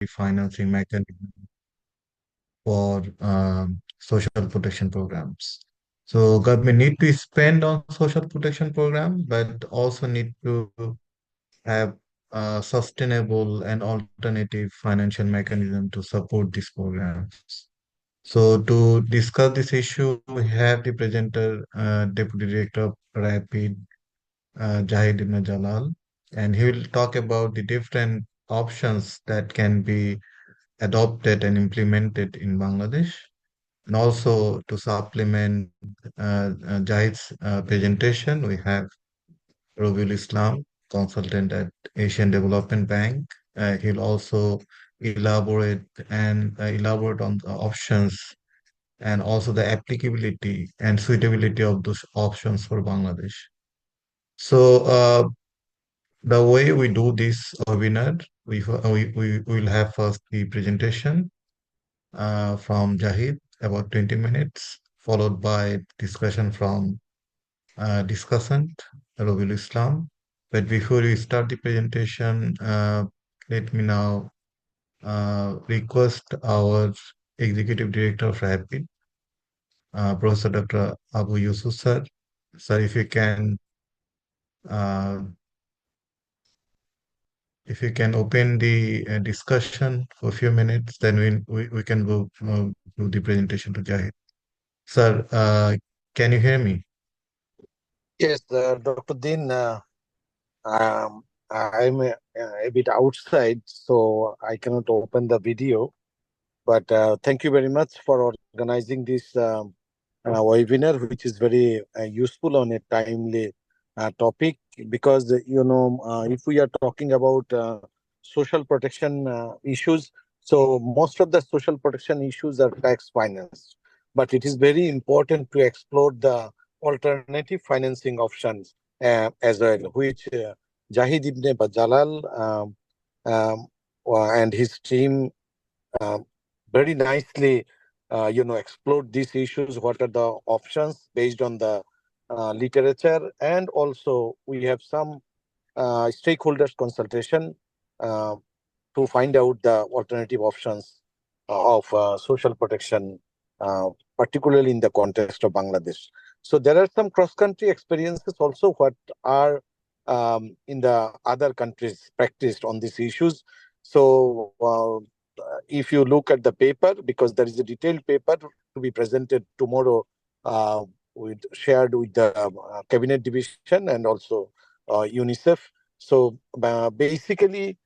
financing mechanism for social protection programs. So government need to spend on social protection program, but also need to have sustainable and alternative financial mechanism to support these programs. So to discuss this issue, we have the presenter, Deputy Director of Rapid, Jahid Ibn Jalal, and he will talk about the different options that can be adopted and implemented in Bangladesh. And also to supplement Jahid's presentation, we have Robiul Islam, consultant at Asian Development Bank. He'll also elaborate on the options and also the applicability and suitability of those options for Bangladesh. So the way we do this webinar, we will have first the presentation from Jahid, about 20 minutes, followed by discussion from discussant, Robiul Islam. But before we start the presentation, let me now request our Executive Director of Rapid, Professor Dr. Abu Yusuf sir. Sir, uh, if you can open the discussion for a few minutes, then we can go do the presentation to Jahid. Sir, can you hear me? Yes, Dr. Din, I'm a bit outside, so I cannot open the video. But thank you very much for organizing this webinar, which is very useful on a timely topic. Because, if we are talking about social protection issues, so most of the social protection issues are tax financed. But it is very important to explore the alternative financing options as well, which Jahid Ibn Jalal and his team um, very nicely, explored these issues. What are the options based on the literature, and also we have some stakeholders consultation uh, to find out the alternative options of social protection, uh, particularly in the context of Bangladesh. So there are some cross-country experiences also what are in the other countries practiced on these issues. So if you look at the paper, because there is a detailed paper to be presented tomorrow, shared with the cabinet division and also UNICEF. So basically,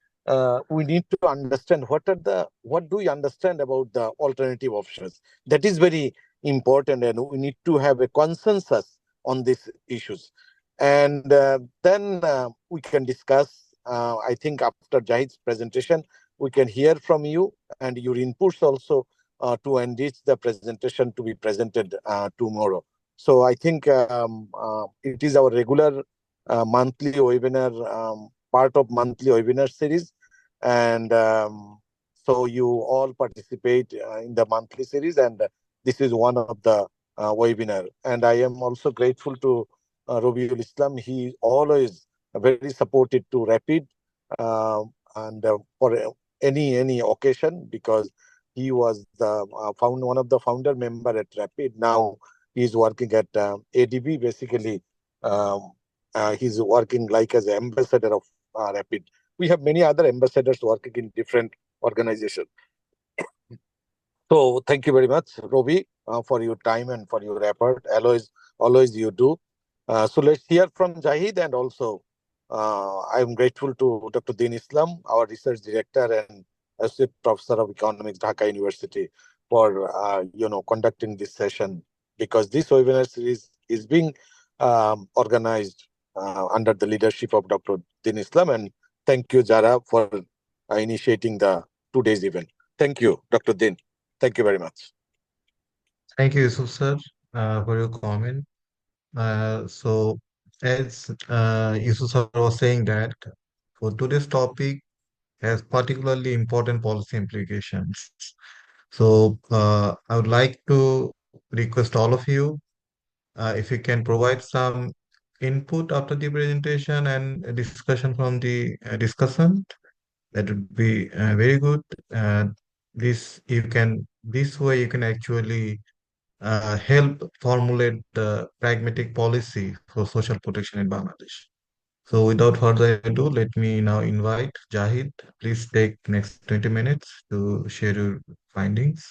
we need to understand what do we understand about the alternative options. That is very important, and we need to have a consensus on these issues. And then we can discuss. I think after Jahid's presentation, we can hear from you and your inputs also to enrich the presentation to be presented tomorrow. So I think it is our regular monthly webinar, part of monthly webinar series. And so you all participate in the monthly series, and this is one of the webinar. And I am also grateful to Robiul Islam. He always very supportive to Rapid, and for any occasion, because he was the one of the founder member at Rapid. Now he's working at ADB. Basically, um, he's working like as an ambassador of Rapid. We have many other ambassadors working in different organizations. So thank you very much, Robi, for your time and for your effort. Always you do. So let's hear from Jahid, and also I'm grateful to Dr. Din Islam, our research director and associate professor of economics, Dhaka University, for conducting this session, because this webinar series is being organized under the leadership of Dr. Din Islam. And thank you, Jara, for initiating the today's event. Thank you, Dr. Din. Thank you very much. Thank you, Yusuf sir, for your comment. So, as Yusuf sir was saying that for today's topic has particularly important policy implications. So, I would like to request all of you, if you can provide some input after the presentation and a discussion from the discussant. That would be very good. This way you can actually help formulate the pragmatic policy for social protection in Bangladesh. So without further ado, let me now invite Jahid. Please take next 20 minutes to share your findings.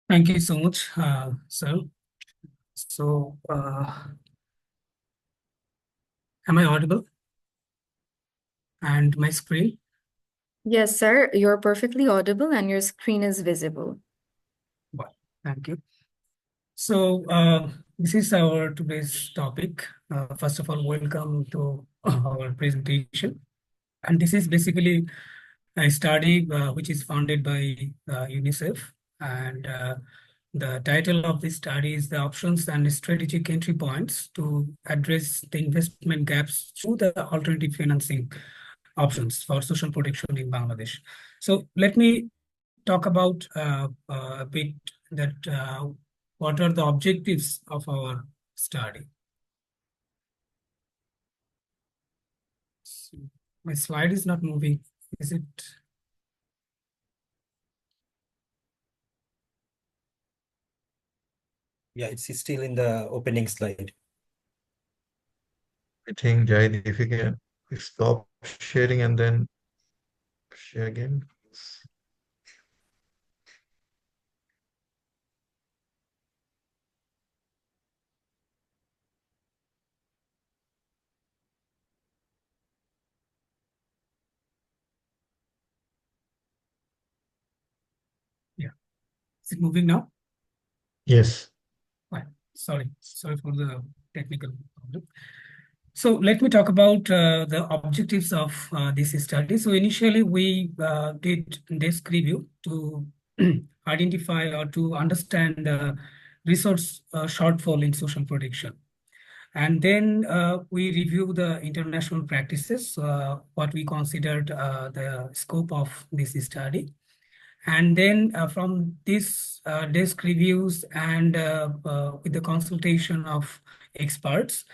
Thank you so much, sir. So, am I audible? And my screen? Yes, sir, you're perfectly audible and your screen is visible. Well, thank you. So, this is our today's topic. First of all, welcome to our presentation. And this is basically a study which is funded by UNICEF. And the title of this study is The Options and Strategic Entry Points to Address the Investment Gaps Through the Alternative Financing Options for Social Protection in Bangladesh. So let me talk about a bit that what are the objectives of our study. So my slide is not moving. Is it? Yeah, it's still in the opening slide. I think, Jahid, if you can stop sharing and then share again. Yeah. Is it moving now? Yes. Fine. Sorry for the technical problem. So let me talk about the objectives of this study. So initially we did desk review to identify or to understand the resource shortfall in social protection. And then we review the international practices, what we considered the scope of this study. And then from this desk reviews and with the consultation of experts,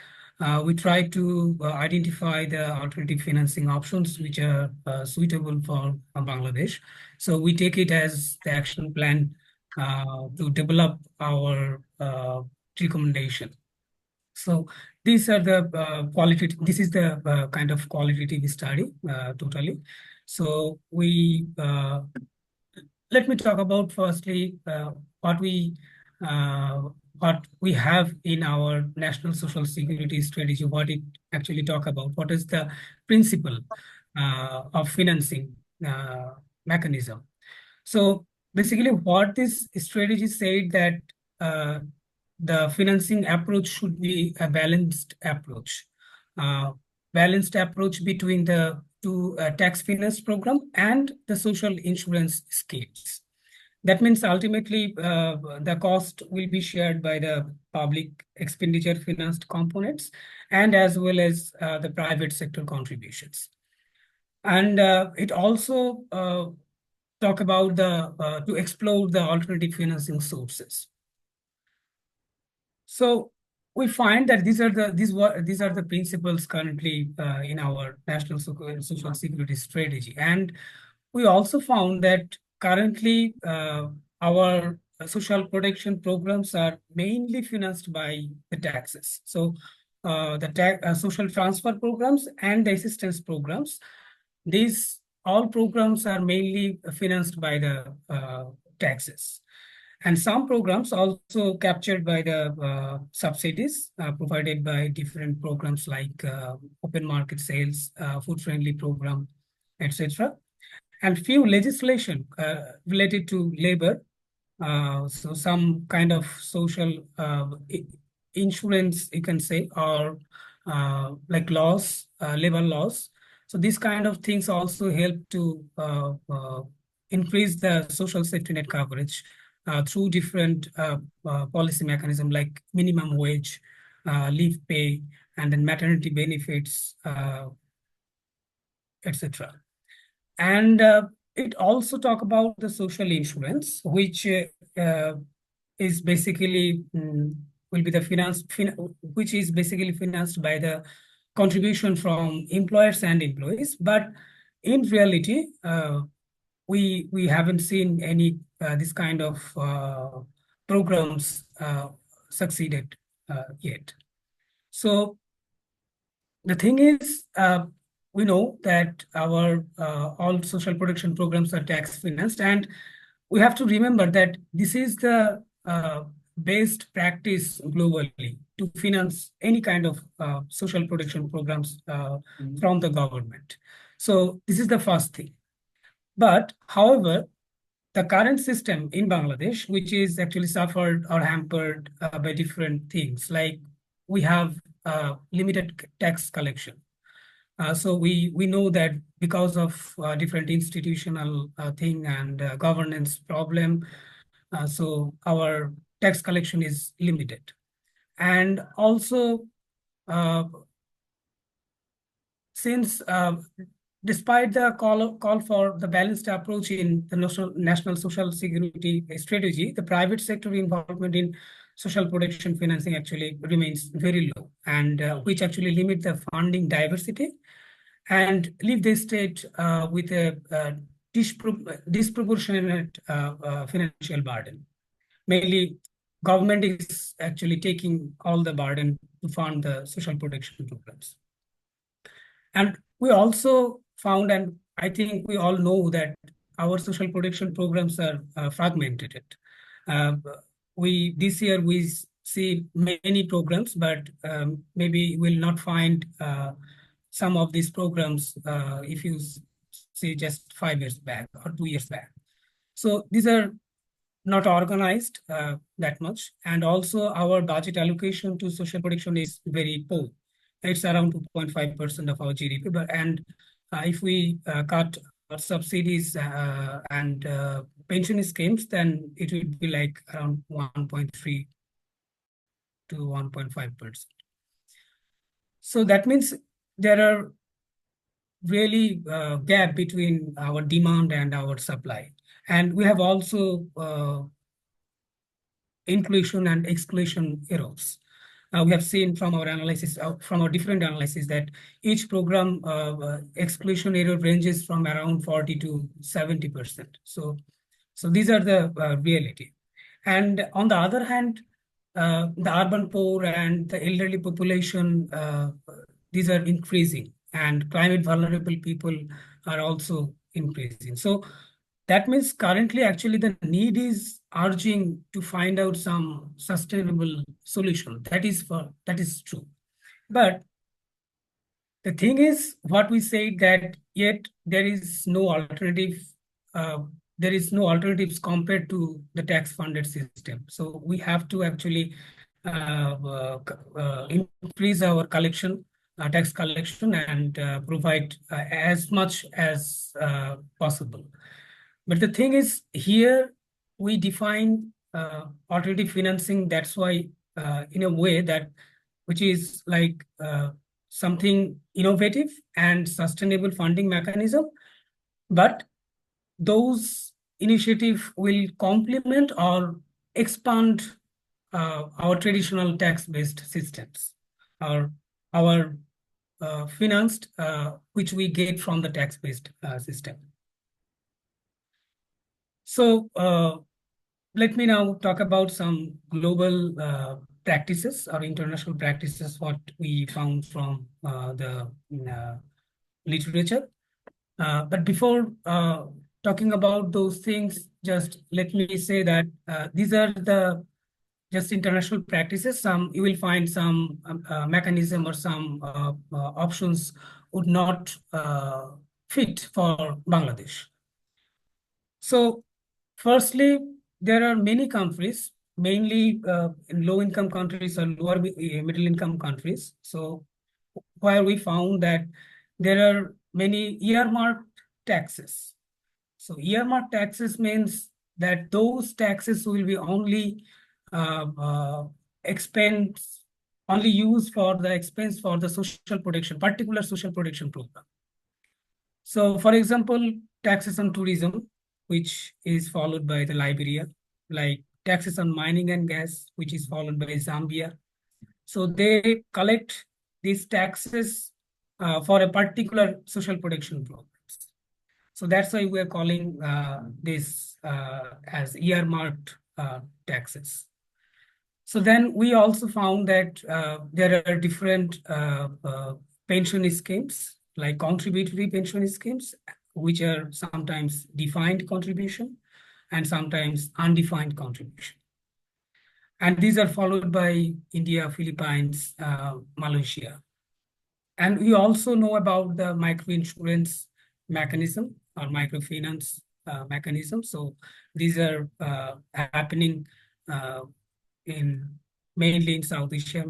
we try to identify the alternative financing options which are suitable for Bangladesh. So we take it as the action plan to develop our recommendation. So these are the qualitative, this is the kind of qualitative study totally. So we let me talk about firstly what we have in our national social security strategy, what it actually talk about, what is the principle of financing mechanism. So basically what this strategy said that the financing approach should be a balanced approach. Balanced approach between the two tax finance program and the social insurance schemes. That means ultimately the cost will be shared by the public expenditure financed components and as well as the private sector contributions. And it also talk about the to explore the alternative financing sources. So we find that these are the principles currently in our national social security strategy, and we also found that currently our social protection programs are mainly financed by the taxes. So the social transfer programs and the assistance programs, these all programs are mainly financed by the taxes. And some programs also captured by the subsidies provided by different programs like open market sales, food-friendly program, etc. And few legislation related to labor, so some kind of social insurance, you can say, or like laws, labor laws. So these kind of things also help to increase the social safety net coverage through different policy mechanism like minimum wage, leave pay, and then maternity benefits, etc. And it also talk about the social insurance, which is basically will be the which is basically financed by the contribution from employers and employees. But in reality, we haven't seen any this kind of programs succeeded yet. So the thing is, we know that our all social protection programs are tax financed, and we have to remember that this is the best practice globally to finance any kind of social protection programs from the government. So this is the first thing. But however, the current system in Bangladesh, which is actually suffered or hampered by different things, like we have limited tax collection. So we know that because of different institutional thing and governance problem, so our tax collection is limited. And also, since despite the call for the balanced approach in the national social security strategy, the private sector involvement in social protection financing actually remains very low, and which actually limit the funding diversity and leave the state with a disproportionate financial burden. Mainly, government is actually taking all the burden to fund the social protection programs. And we also found, and I think we all know, that our social protection programs are fragmented. This year we see many programs, but maybe will not find some of these programs if you see just 5 years back or 2 years back. So these are not organized that much, and also our budget allocation to social protection is very poor. It's around 2.5% of our GDP, and if we cut our subsidies and pension schemes, then it would be like around 1.3 to 1.5%. So that means there are really gap between our demand and our supply. And we have also inclusion and exclusion errors. We have seen from our analysis, from our different analysis, that each program exclusion error ranges from around 40 to 70%. So these are the reality. And on the other hand, the urban poor and the elderly population, these are increasing, and climate vulnerable people are also increasing. So that means currently actually the need is urging to find out some sustainable solution. That is true. But the thing is, what we say, that yet there is no alternative. There is no alternatives compared to the tax funded system. So we have to actually increase our collection, tax collection, and provide as much as possible. But the thing is, here we define alternative financing. That's why, in a way that, which is like something innovative and sustainable funding mechanism, but those initiatives will complement or expand our traditional tax-based systems, or our financed, which we get from the tax-based system. So let me now talk about some global practices or international practices, what we found from the literature. But before talking about those things, just let me say that these are the just international practices. Some you will find some mechanism or some options would not fit for Bangladesh. So firstly, there are many countries, mainly in low-income countries or lower middle-income countries. So where we found that there are many earmarked taxes. So earmarked taxes means that those taxes will be only only used for the expense for the social protection, particular social protection program. So for example, taxes on tourism, which is followed by the Liberia, like taxes on mining and gas, which is followed by Zambia. So they collect these taxes for a particular social protection program. So that's why we are calling this as earmarked taxes. So then we also found that there are different pension schemes, like contributory pension schemes, which are sometimes defined contribution and sometimes undefined contribution. And these are followed by India, Philippines, Malaysia. And we also know about the microinsurance mechanism or microfinance mechanism. So these are happening mainly in South Asia,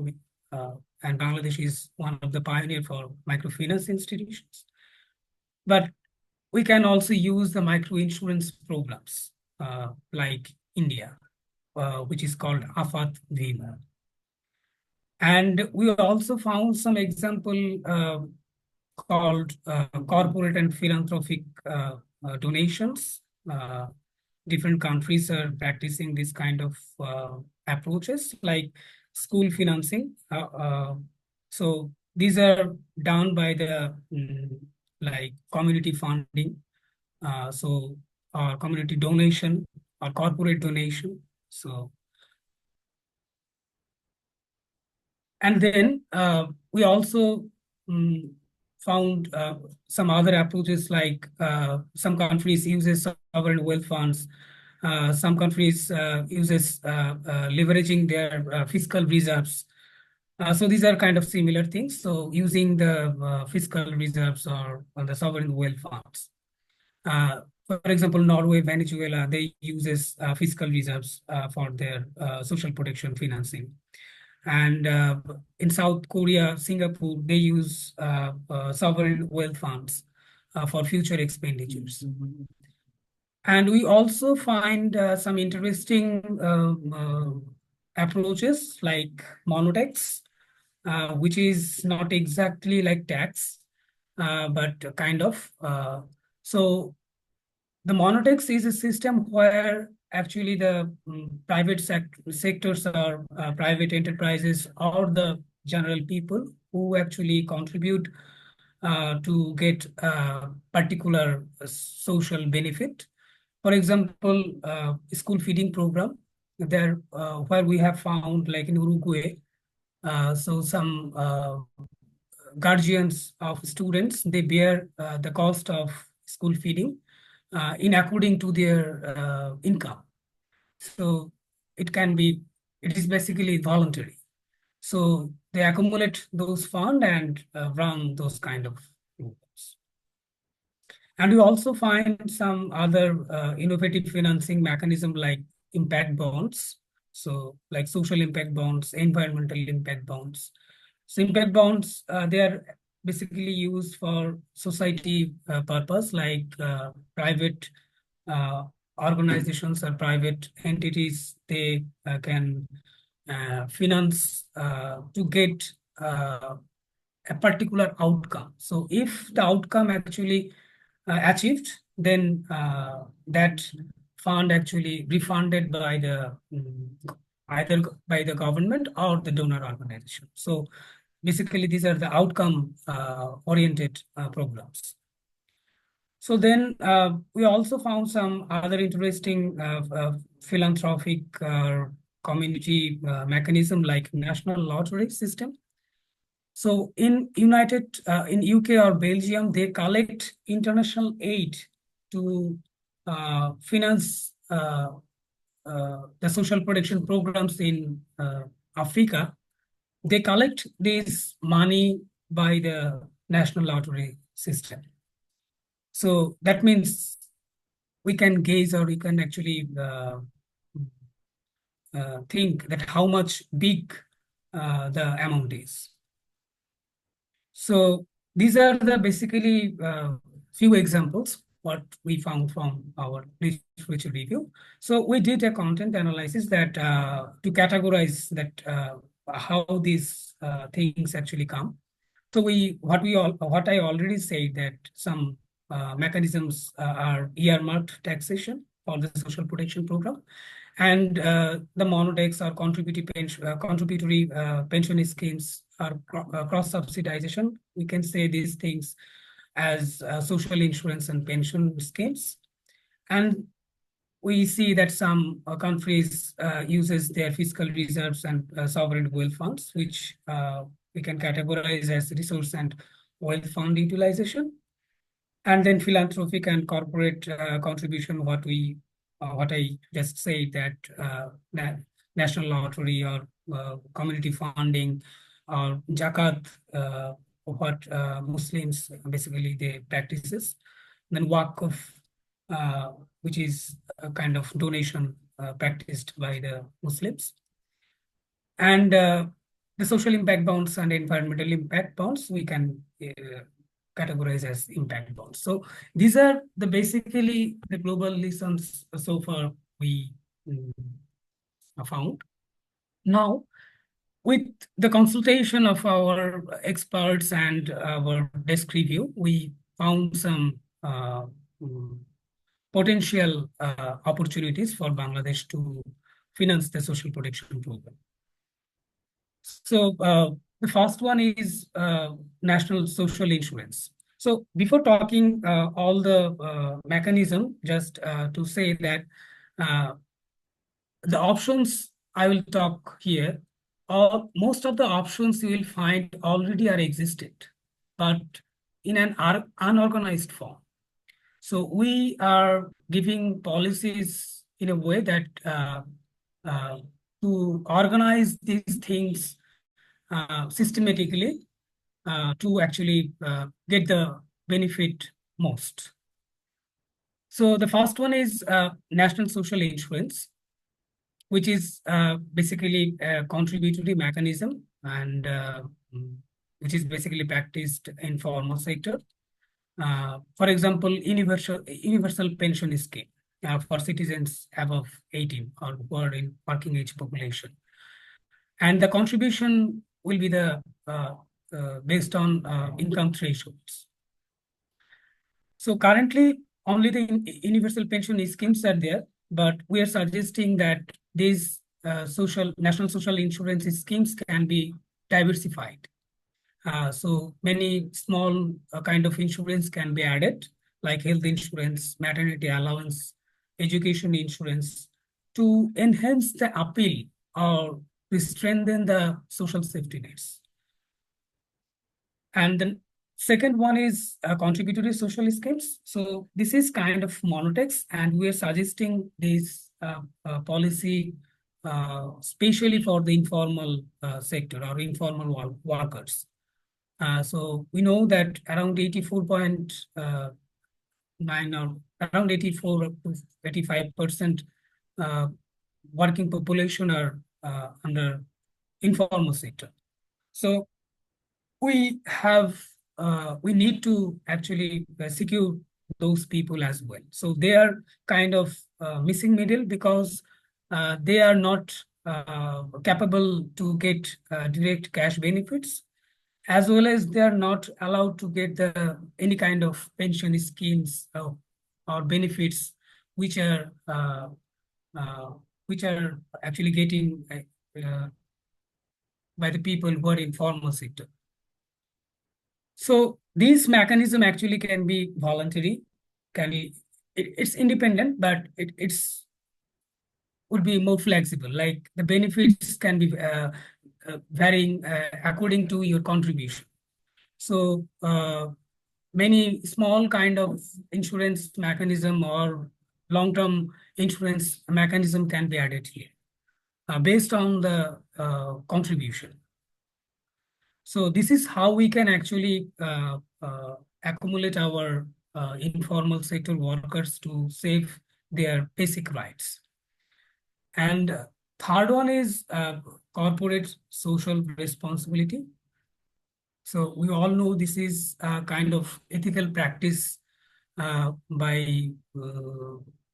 and Bangladesh is one of the pioneer for microfinance institutions. But we can also use the microinsurance programs like India, which is called Afat Bima. And we also found some example called corporate and philanthropic donations. Different countries are practicing this kind of approaches, like school financing. So these are done by the like community funding, so community donation or corporate donation. So, and then we also found some other approaches, like some countries uses sovereign wealth funds. Some countries uses leveraging their fiscal reserves. So these are kind of similar things. So using the fiscal reserves or the sovereign wealth funds. For example, Norway, Venezuela, they uses fiscal reserves for their social protection financing. And in South Korea, Singapore, they use sovereign wealth funds for future expenditures. And we also find some interesting approaches like monotax, which is not exactly like tax, but kind of. So the monotax is a system where actually the private sectors or private enterprises or the general people who actually contribute to get a particular social benefit. For example, school feeding program, there where we have found, like in Uruguay, so some guardians of students, they bear the cost of school feeding in according to their income. So it is basically voluntary. So they accumulate those funds and run those kind of programs. And we also find some other innovative financing mechanism like impact bonds. So like social impact bonds, environmental impact bonds. So impact bonds, they are basically used for society purpose, like private organizations or private entities. They can finance to get a particular outcome. So if the outcome actually achieved, then that fund actually refunded by the either by the government or the donor organization. So basically, these are the outcome oriented programs. So then we also found some other interesting philanthropic community mechanism like national lottery system. So in UK or Belgium, they collect international aid to finance the social protection programs in Africa. They collect this money by the national lottery system. So that means we can gauge, or we can actually think that how much big the amount is. So these are the basically few examples what we found from our literature review. So we did a content analysis that to categorize that how these things actually come. So what I already said, that some mechanisms are earmarked taxation for the social protection program, and the monotax or contributory pension schemes are cross subsidization. We can say these things as social insurance and pension schemes. And we see that some countries uses their fiscal reserves and sovereign wealth funds, which we can categorize as resource and wealth fund utilization. And then philanthropic and corporate contribution, what I just said, that national lottery or community funding or zakat, what Muslims basically they practices. Then waqf, which is a kind of donation practiced by the Muslims. And the social impact bonds and environmental impact bonds we can categorize as impact bonds. So these are basically the global lessons so far we found. Now, with the consultation of our experts and our desk review, we found some potential opportunities for Bangladesh to finance the social protection program. So the first one is national social insurance. So before talking all the mechanism, just to say that the options I will talk here, most of the options you will find already are existed, but in an unorganized form. So we are giving policies in a way that to organize these things systematically to actually get the benefit most. So the first one is national social insurance, which is basically a contributory mechanism and which is basically practiced in formal sector. For example, universal pension scheme for citizens above 18 or who are in working age population. And the contribution will be based on income thresholds. So currently, only the universal pension schemes are there, but we are suggesting that these national social insurance schemes can be diversified. So many small kind of insurance can be added, like health insurance, maternity allowance, education insurance, to enhance the appeal or to strengthen the social safety nets. And the second one is contributory social schemes. So this is kind of monotax, and we are suggesting this policy especially for the informal sector or informal workers. So we know that around 84.9 or around 84 to 85% working population are under informal sector. So we need to actually secure those people as well. So they are kind of missing middle because they are not capable to get direct cash benefits, as well as they are not allowed to get any kind of pension schemes or benefits which are actually getting by the people who are in formal sector. So this mechanism actually can be voluntary, it's independent, but it's would be more flexible. Like the benefits can be varying according to your contribution. So many small kind of insurance mechanism or long-term insurance mechanism can be added here based on the contribution. So this is how we can actually accumulate our informal sector workers to save their basic rights. And third one is corporate social responsibility. So we all know this is a kind of ethical practice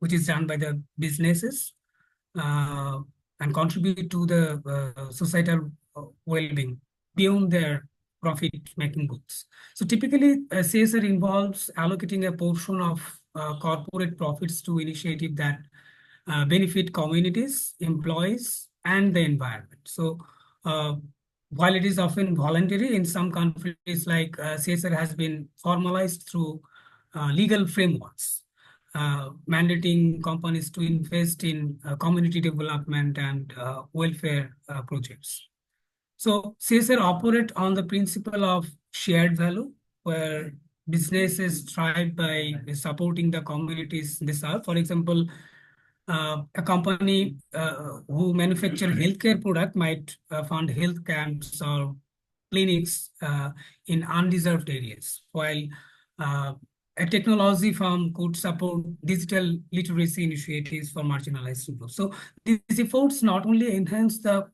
which is done by the businesses and contribute to the societal well-being beyond their profit-making goals. So typically, CSR involves allocating a portion of corporate profits to initiatives that benefit communities, employees, and the environment. So while it is often voluntary, in some countries like CSR has been formalized through legal frameworks, mandating companies to invest in community development and welfare projects. So CSR operate on the principle of shared value, where businesses thrive by supporting the communities they serve. For example, a company who manufacture healthcare product might fund health camps or clinics in undeserved areas, while a technology firm could support digital literacy initiatives for marginalized groups. So these efforts not only enhance the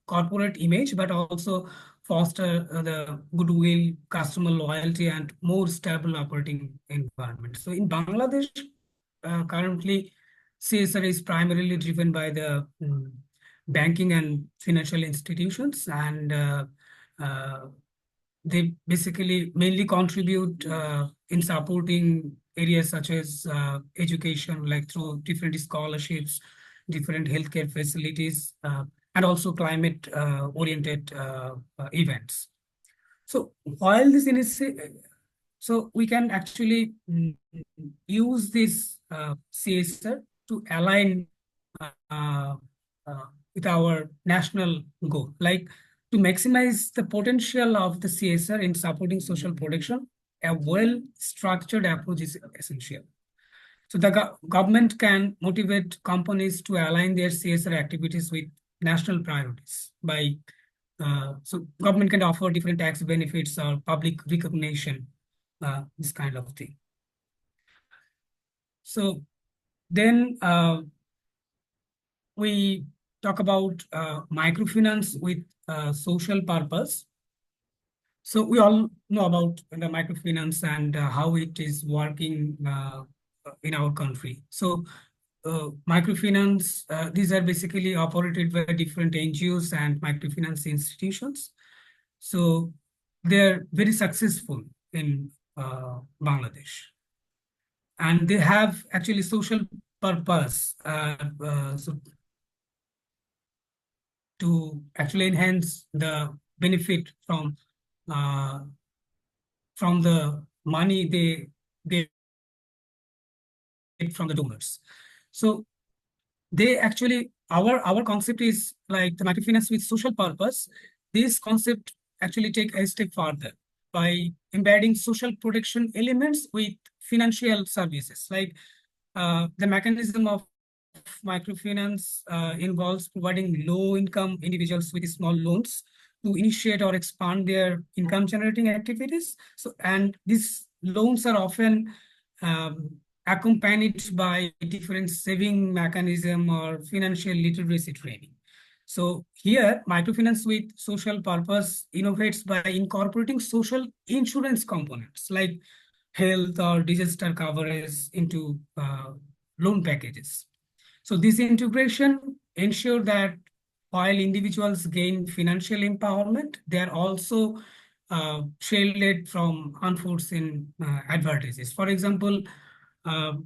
corporate image, but also foster the goodwill, customer loyalty, and more stable operating environment. So in Bangladesh, currently, CSR is primarily driven by the banking and financial institutions, and they basically mainly contribute in supporting areas such as education, like through different scholarships, different healthcare facilities, and also climate-oriented events. So while this so we can actually use this CSR to align with our national goal, like to maximize the potential of the CSR in supporting social protection. A well-structured approach is essential. So the government can motivate companies to align their CSR activities with national priorities by so government can offer different tax benefits or public recognition, this kind of thing. So then we talk about microfinance with social purpose. So we all know about the microfinance and how it is working in our country. So microfinance, these are basically operated by different NGOs and microfinance institutions. So they're very successful in Bangladesh. And they have actually social purpose so to actually enhance the benefit from the money they get from the donors. So they actually, our concept is like the microfinance with social purpose. This concept actually take a step further by embedding social protection elements with financial services. Like the mechanism of microfinance involves providing low-income individuals with small loans to initiate or expand their income-generating activities. So, and these loans are often accompanied by different saving mechanism or financial literacy training. So here, microfinance with social purpose innovates by incorporating social insurance components like health or disaster coverage into loan packages. So this integration ensures that while individuals gain financial empowerment, they are also shielded from unforeseen advantages. For example, an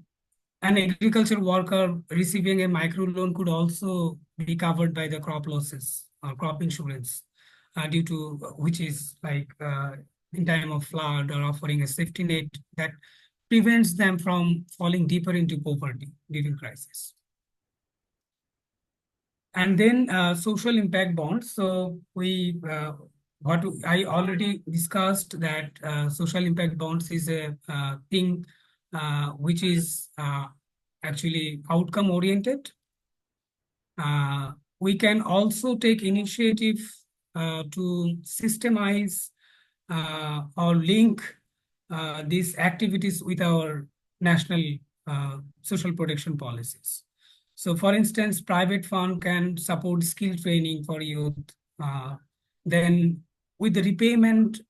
agriculture worker receiving a micro loan could also be covered by the crop losses or crop insurance due to which is like in time of flood, or offering a safety net that prevents them from falling deeper into poverty during crisis. And then social impact bonds. So we, I already discussed that social impact bonds is a thing which is actually outcome oriented. We can also take initiative to systemize or link these activities with our national social protection policies. So for instance, private fund can support skill training for youth, then with the repayment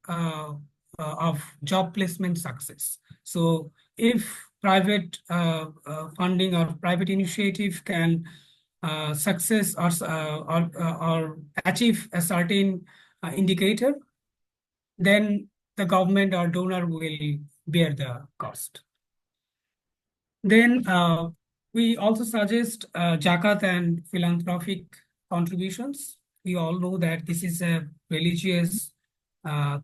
of job placement success. So if private funding or private initiative can success or achieve a certain indicator, then the government or donor will bear the cost. Then we also suggest zakat and philanthropic contributions. We all know that this is a religious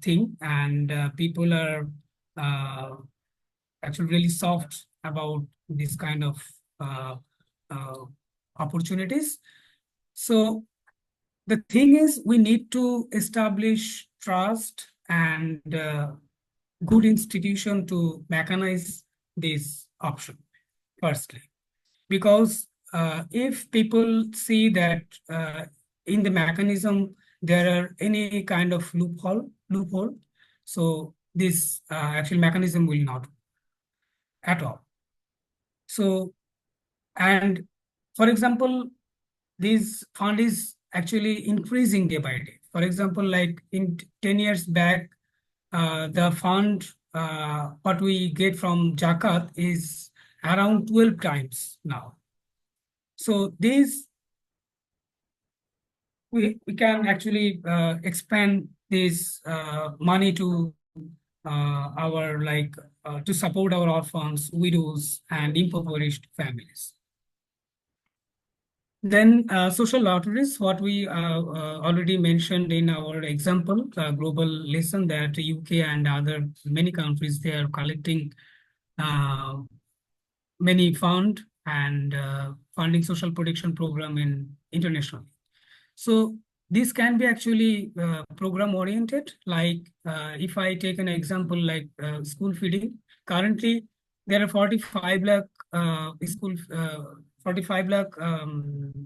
thing, and people are actually really soft about this kind of uh, opportunities. So the thing is, we need to establish trust and good institution to mechanize this option, firstly. Because if people see that in the mechanism there are any kind of loophole, so this actual mechanism will not at all. So, and for example, this fund is actually increasing day by day. For example, like in 10 years back, the fund, what we get from zakat is around 12 times now. So this, we can actually expand this money to our to support our orphans, widows, and impoverished families. Then social lotteries, what we already mentioned in our example, global lesson, that UK and other many countries, they are collecting many fund and funding social protection program in internationally. So this can be actually program oriented. Like if I take an example like school feeding, currently there are 45 lakh 45 lakh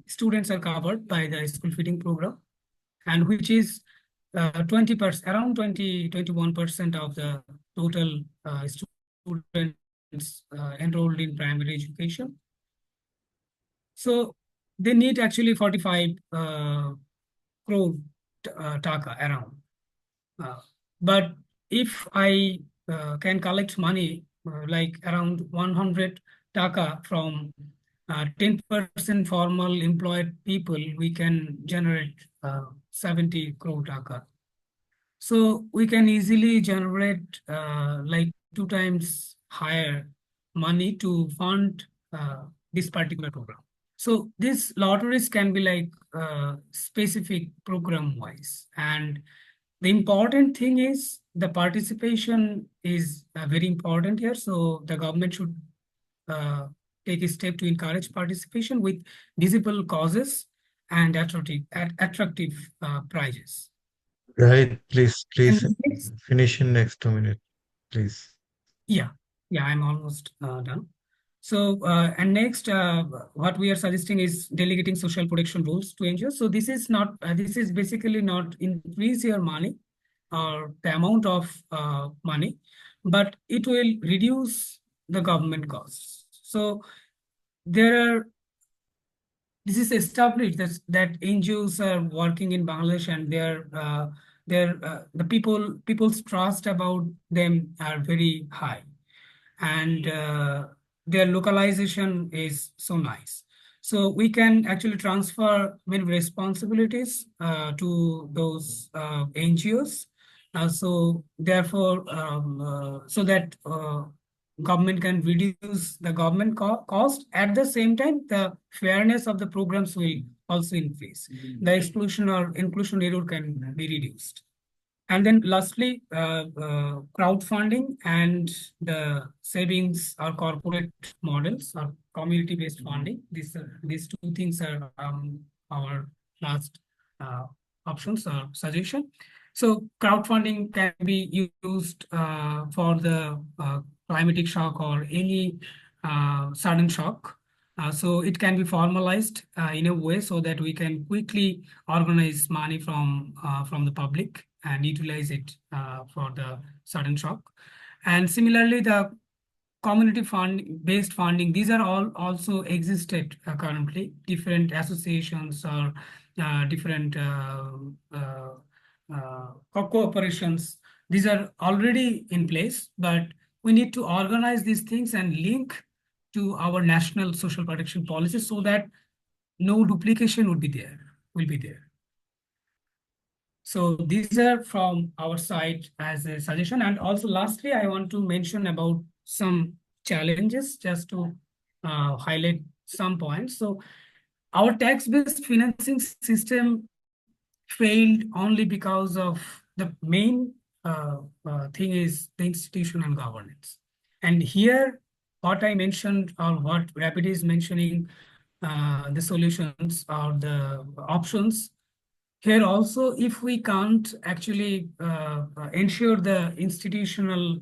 students are covered by the school feeding program, and which is 20%, around 21% of the total students enrolled in primary education. So they need actually 45 crore taka around. But if I can collect money like around 100 taka from 10% formal employed people, we can generate 70 crore taka. So we can easily generate like 2 times higher money to fund this particular program. So these lotteries can be like specific program wise. And the important thing is the participation is very important here. So the government should take a step to encourage participation with visible causes and attractive prizes. Right, please And next, finish in next 2 minutes, please. yeah, I'm almost done. So, and next, what we are suggesting is delegating social protection rules to NGOs. So this is not, this is basically not increase your money or the amount of money, but it will reduce the government costs. So there are, this is established that NGOs are working in Bangladesh, and the people's trust about them are very high, and their localization is so nice. So we can actually transfer many responsibilities to those NGOs. So therefore, so that government can reduce the government cost. At the same time, the fairness of the programs will also increase. The exclusion or inclusion error can be reduced. And then lastly, crowdfunding and the savings or corporate models or community-based funding. These 2 things are our last options or suggestion. So crowdfunding can be used for the climatic shock or any sudden shock. So it can be formalized in a way so that we can quickly organize money from the public and utilize it for the sudden shock. And similarly, the community based funding, these are all also existed currently, different associations or different cooperations. These are already in place, but we need to organize these things and link to our national social protection policy so that no duplication will be there. So these are from our side as a suggestion. And also lastly, I want to mention about some challenges just to highlight some points. So our tax-based financing system failed only because of the main thing is the institutional governance. And here, what I mentioned or what Rapid is mentioning, the solutions or the options. Here also, if we can't actually ensure the institutional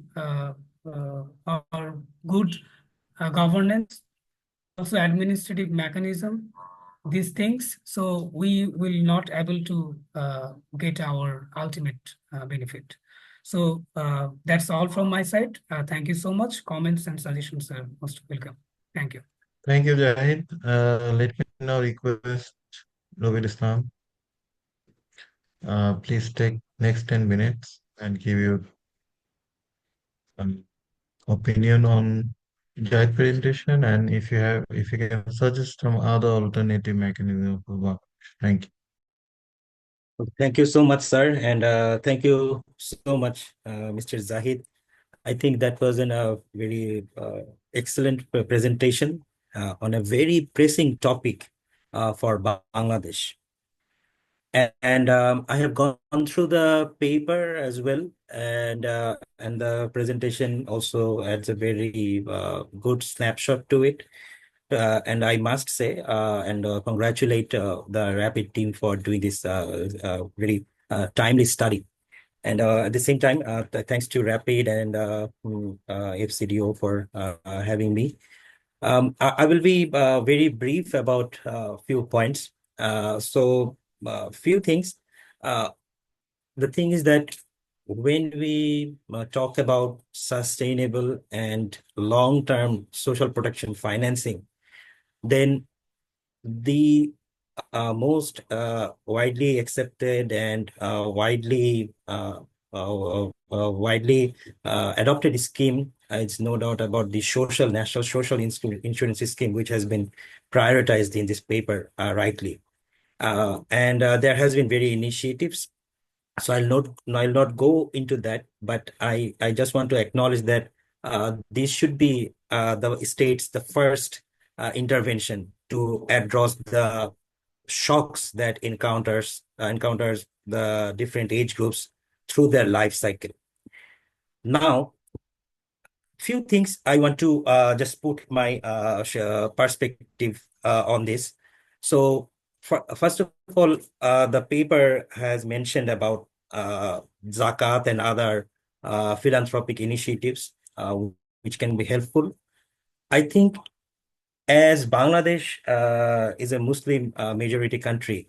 or good governance, also administrative mechanism, these things, so we will not able to get our ultimate benefit. So that's all from my side. Thank you so much. Comments and suggestions are most welcome. Thank you. Thank you, Jahid. Let me now request Nobel Islam. Please take next 10 minutes and give your opinion on Jahid presentation, and if you can suggest some other alternative mechanism for work. Thank you. Thank you so much, sir, and thank you so much, Mr. Zahid. I think that was a very excellent presentation on a very pressing topic for Bangladesh. And I have gone through the paper as well, and the presentation also adds a very good snapshot to it. And I must say and congratulate the Rapid team for doing this very timely study. And at the same time, thanks to Rapid and FCDO for having me. I will be very brief about a few points. So few things. The thing is that when we talk about sustainable and long-term social protection financing, then the most widely accepted and widely adopted scheme is no doubt about the national social insurance scheme, which has been prioritized in this paper rightly. And there has been very initiatives. So I'll not go into that, but I just want to acknowledge that this should be the state's the first intervention to address the shocks that encounters the different age groups through their life cycle. Now, few things I want to just put my perspective on this. So first of all, the paper has mentioned about zakat and other philanthropic initiatives which can be helpful. I think as Bangladesh is a Muslim majority country,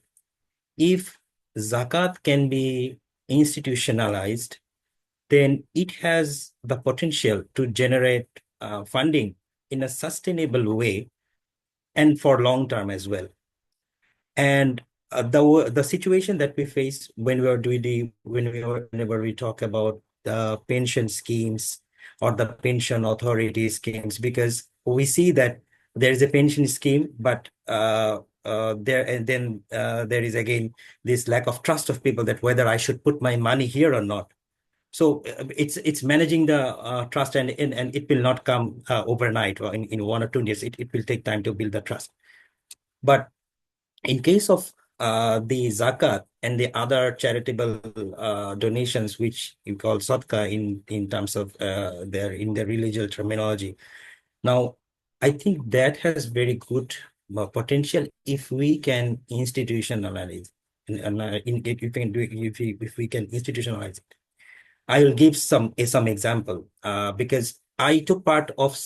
if zakat can be institutionalized, then it has the potential to generate funding in a sustainable way and for long term as well. And the situation that we face whenever we talk about the pension schemes or the pension authority schemes, because we see that there is a pension scheme, but there is again this lack of trust of people that whether I should put my money here or not. So it's managing the trust, and it will not come overnight or in 1 or 2 years. It will take time to build the trust. But in case of the zakat and the other charitable donations, which you call sadqa in terms of their religious terminology, now I think that has very good potential if we can institutionalize, if we can institutionalize it. I will give some example because I took part of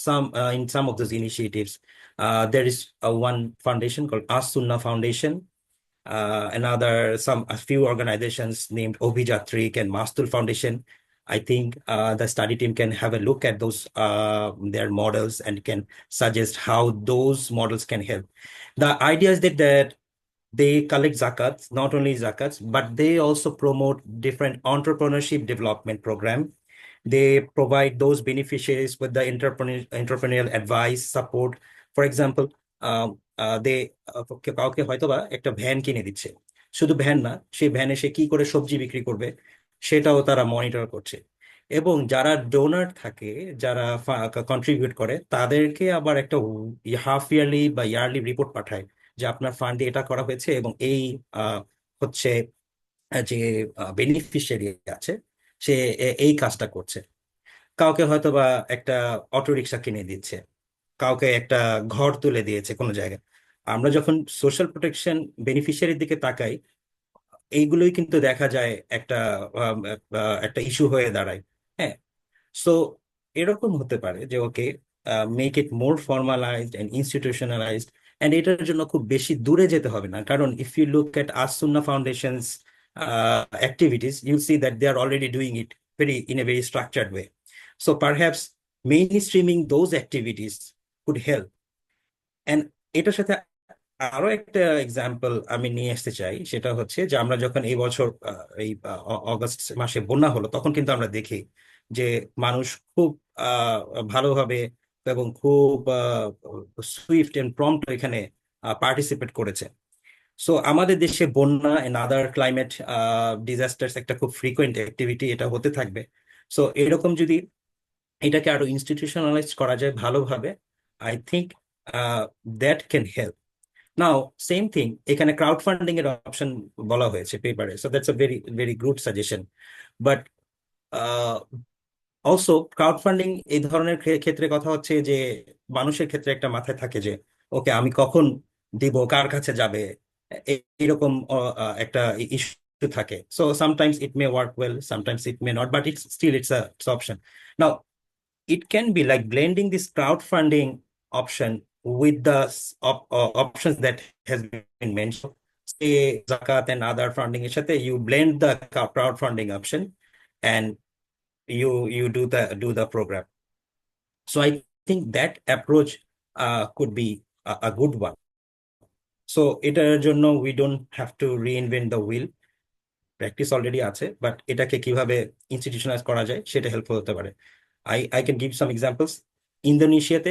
in some of those initiatives. There is one foundation called As-Sunnah Foundation. A few organizations named Obhijatrik and Mastul Foundation. I think the study team can have a look at those their models and can suggest how those models can help. The idea is that they collect zakats, not only zakats, but they also promote different entrepreneurship development program. They provide those beneficiaries with the entrepreneurial advice, support. For example, they কাউকে হয়তোবা একটা van কিনে দিচ্ছে, শুধু van না, সেই ভ্যানে সে কি করে সবজি বিক্রি করবে সেটাও তারা মনিটর করছে। এবং যারা ডোনার থাকে, যারা কন্ট্রিবিউট করে, তাদেরকে আবার একটা হাফ ইয়ারলি বা ইয়ারলি রিপোর্ট পাঠায় যে আপনার ফান্ডে এটা করা হয়েছে এবং এই হচ্ছে যে বেনিফিশিয়ারি আছে সে এই কাজটা করছে। কাউকে হয়তো বা একটা অটো রিক্সা কিনে দিচ্ছে, কাউকে একটা ঘর তুলে দিয়েছে কোনো জায়গায়। আমরা যখন সোশ্যাল প্রোটেকশন বেনিফিশিয়ারির দিকে তাকাই, এইগুলোই কিন্তু দেখা যায় একটা ইস্যু হয়ে দাঁড়ায়। হ্যাঁ, সো এরকম হতে পারে যে okay, make it more formalized and institutionalized. And এটার জন্য খুব বেশি দূরে যেতে হবে না, কারণ if you look at As Sunnah foundations activities, you'll see that they are already doing it in a very structured way. So perhaps mainstreaming those activities could help. And এটার সাথে আরো একটা এক্সাম্পল আমি নিয়ে আসতে চাই, সেটা হচ্ছে যে আমরা যখন এই বছর এই অগস্ট মাসে বন্যা হলো, তখন কিন্তু আমরা দেখি যে মানুষ খুব ভালোভাবে এবং খুব সুইফট এন্ড প্রম্পট এখানে পার্টিসিপেট করেছে। সো আমাদের দেশে বন্যা এন্ড আদার ক্লাইমেট ডিজাস্টার্স একটা খুব ফ্রিকোয়েন্ট অ্যাক্টিভিটি, এটা হতে থাকবে। সো এরকম যদি এটাকে আরো ইনস্টিটিউশনালাইজ করা যায় ভালোভাবে, I think that can help. Now same thing, এখানে ক্রাউড ফান্ডিং এর অপশন বলা হয়েছে পেপারে, so that's a very very good suggestion. But also crowd funding এই ধরনের ক্ষেত্রে কথা হচ্ছে যে মানুষের ক্ষেত্রে একটা মাথায় থাকে যে ওকে আমি কখন দিব, কার কাছে যাবে, এরকম একটা ইস্যু থাকে। So sometimes it may work well, sometimes it may not, but it's still it's option. Now it can be like blending this crowdfunding option with the options that has been mentioned. Say zakat and other funding এর সাথে you blend the crowdfunding option and you do the program. So I think that approach could be a good one. So এটার জন্য we don't have to reinvent the wheel. Practice already আছে, but এটাকে কিভাবে institutionalise করা যায় সেটা helpful হতে পারে। I can give some examples. ইন্দোনেশিয়াতে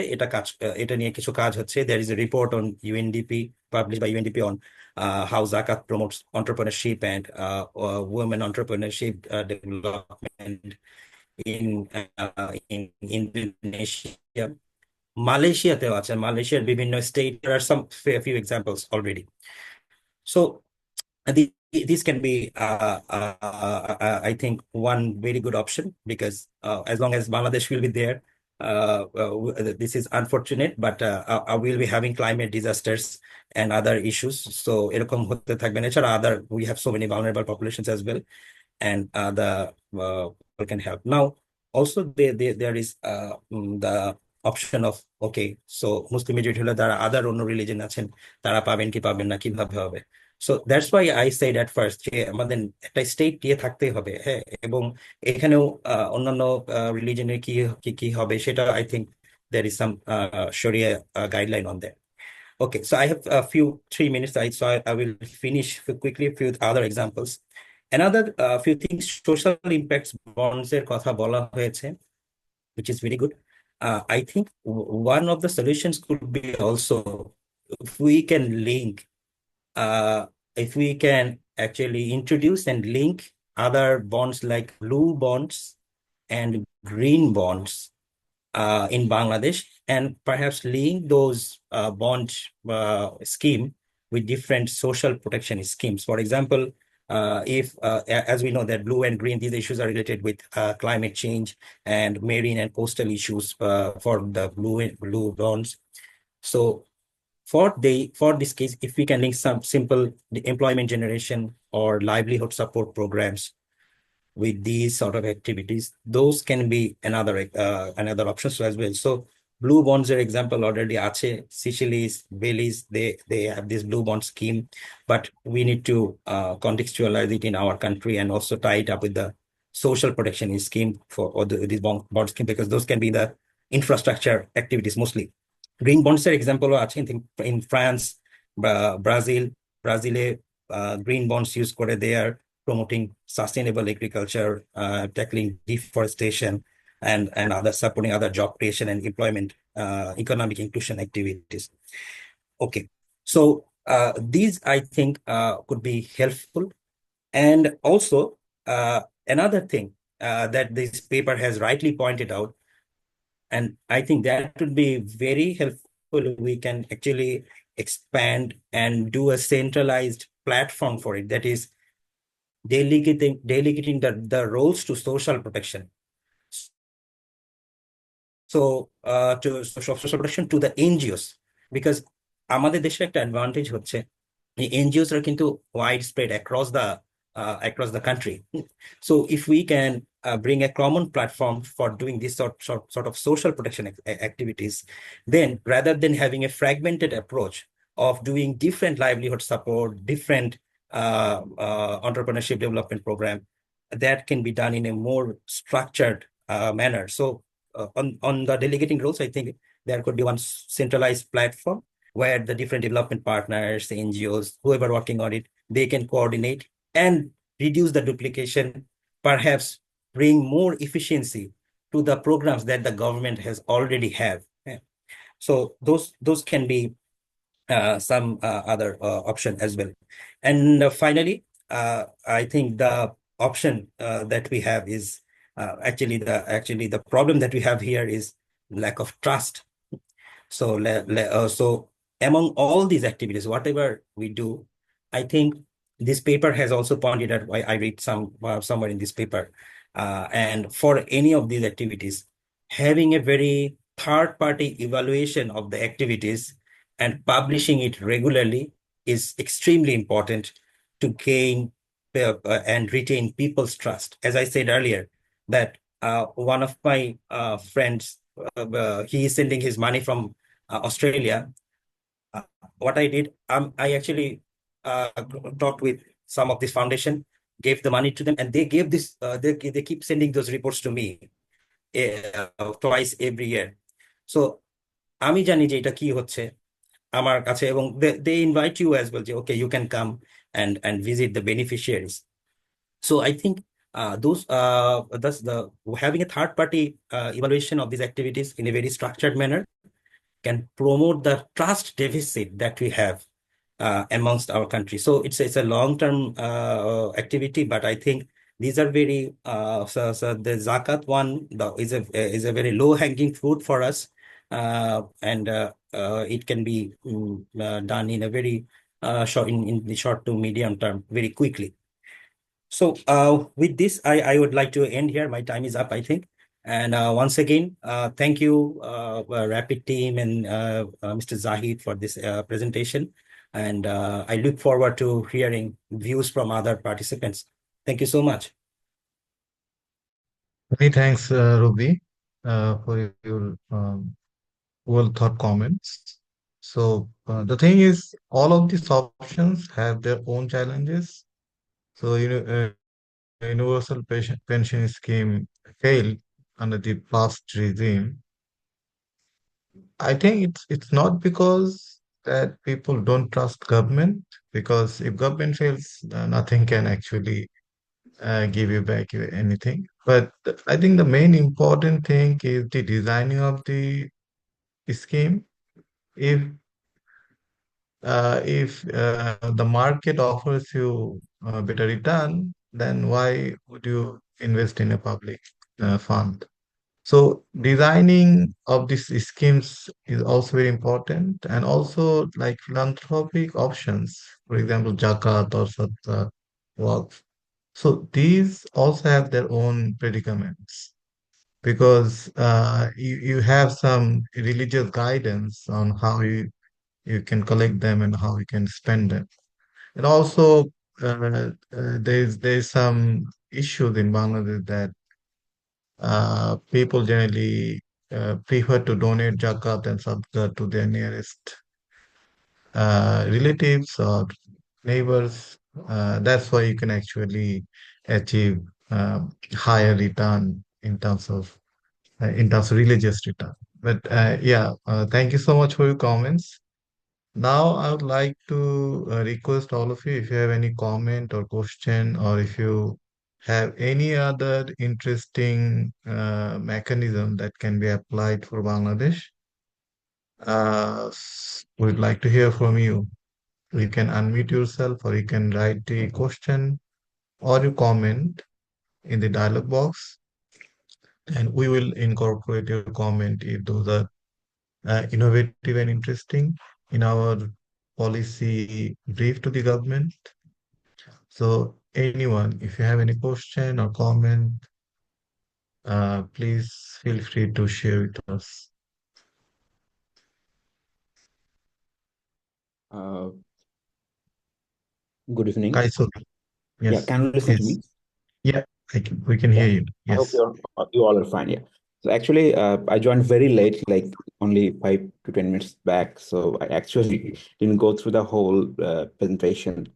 এটা নিয়ে কিছু কাজ হচ্ছে। There is a report on UNDP, published by UNDP, on how Zakat promotes entrepreneurship and women entrepreneurship development in Indonesia. মালয়েশিয়াতেও আছে, মালয়েশিয়ার বিভিন্ন state, there are some few examples already. So this can be, I think, one very good option, because as long as Bangladesh will be there, this is unfortunate, but we'll be having climate disasters and other issues. So এরকম হতে থাকবে না। এছাড়া we have so many vulnerable populations as well, and the people can help. Now also there is the option of, okay, so Muslim majority হলে তারা other অন্য religion আছেন, তারা পাবেন কি পাবেন না, কিভাবে হবে। So that's why I said at first যে আমাদের একটা স্টেট দিয়ে থাকতে হবে। হ্যাঁ, এবং এখানেও অন্যান্য রিলিজনের কি হবে সেটা, I think there is some Sharia guideline on that. Okay, so I have a 3 minutes, so I will finish quickly with other examples. Another few things, social impacts bonds এর কথা বলা হয়েছে, which is very good. I think one of the solutions could be also if we can link, if we can actually introduce and link other bonds like blue bonds and green bonds in Bangladesh, and perhaps link those bond scheme with different social protection schemes. For example, if as we know that blue and green, these issues are related with climate change and marine and coastal issues for the blue bonds. So for this case, if we can link some simple employment generation or livelihood support programs with these sort of activities, those can be another option as well. So blue bonds are example already আছে, Seychelles, Belize, they have this blue bond scheme, but we need to contextualize it in our country and also tie it up with the social protection scheme for this bond scheme, because those can be the infrastructure activities mostly. Green bonds are example আছে in France, Brazil, green bonds use করে, they are promoting sustainable agriculture, tackling deforestation, and other supporting other job creation and employment, economic inclusion activities. Okay, so These, I think, could be helpful. And also, another thing that this paper has rightly pointed out, and I think that would be very helpful. We can actually expand and do a centralized platform for it. That is delegating the roles to social protection. So to social protection to the NGOs, because আমাদের দেশের একটা advantage হচ্ছে এই NGOs are কিন্তু widespread across the country. So if we can bring a common platform for doing this sort of social protection activities, then rather than having a fragmented approach of doing different livelihood support, different entrepreneurship development program, that can be done in a more structured manner. So on the delegating roles, I think there could be one centralized platform where the different development partners, the NGOs, whoever working on it, they can coordinate and reduce the duplication, perhaps bring more efficiency to the programs that the government has already have. Yeah. So those can be some other option as well. And finally, I think the option that we have is actually the problem that we have here is lack of trust. So so among all these activities, whatever we do, I think this paper has also pointed out, I read somewhere in this paper, and for any of these activities, having a very third-party evaluation of the activities and publishing it regularly is extremely important to gain and retain people's trust. As I said earlier, that one of my friends, he is sending his money from Australia. What I did, I actually talked with some of this foundation, gave the money to them, and they gave this. They keep sending those reports to me twice every year. So আমি জানি যে এটা কি হচ্ছে আমার কাছে, এবং they invite you as well যে okay, you can come and visit the beneficiaries. So I think thus the having a third party evaluation of these activities in a very structured manner can promote the trust deficit that we have amongst our country. So it's a long-term activity, but I think these are very so the zakat one is a very low-hanging fruit for us, and it can be done in a very short in the short to medium term very quickly. So with this, I would like to end here. My time is up, I think. And once again, thank you, Rapid team and Mr. Zahid for this presentation. And I look forward to hearing views from other participants. Thank you so much. Many thanks, Ruby, for your well thought comments. So the thing is, all of these options have their own challenges. So universal pension scheme failed under the past regime. I think it's not because that people don't trust government, because if government fails, nothing can actually give you back anything. But I think the main important thing is the designing of the scheme. If the market offers you a better return, then why would you invest in a public fund? So designing of these schemes is also very important, and also like philanthropic options, for example, Zakat or Sadaqah, Waqf. So these also have their own predicaments because you have some religious guidance on how you can collect them and how you can spend them. And also, there's some issues in Bangladesh that people generally prefer to donate zakat and sadaqah to their nearest relatives or neighbors. That's why you can actually achieve higher return in terms of religious return. But thank you so much for your comments. Now, I would like to request all of you if you have any comment or question, or if you have any other interesting mechanism that can be applied for Bangladesh, we'd like to hear from you. you can unmute yourself, or you can write a question or you comment in the dialog box, and we will incorporate your comment if those are innovative and interesting in our policy brief to the government. So anyone, if you have any question or comment, please feel free to share with us. Uh, Good evening. Kaisul, Yeah, yes, can you listen to please. me? Yeah, we can hear you. I hope Yes. you all are fine. Yeah. So actually, I joined very late, like only 5 to 10 minutes back. So I actually didn't go through the whole presentation.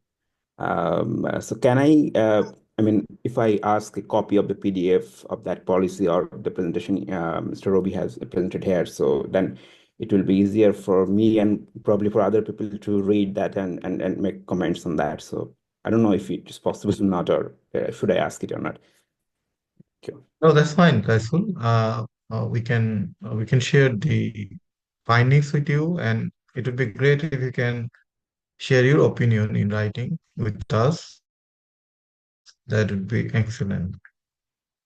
So can I mean, if I ask a copy of the PDF of that policy or the presentation Mr. Roby has presented here, so then it will be easier for me and probably for other people to read that and make comments on that. So I don't know if it is possible or not, or should I ask it or not. Okay. No, that's fine, Kaisul. We can share the findings with you, and it would be great if you can share your opinion in writing with us. That would be excellent.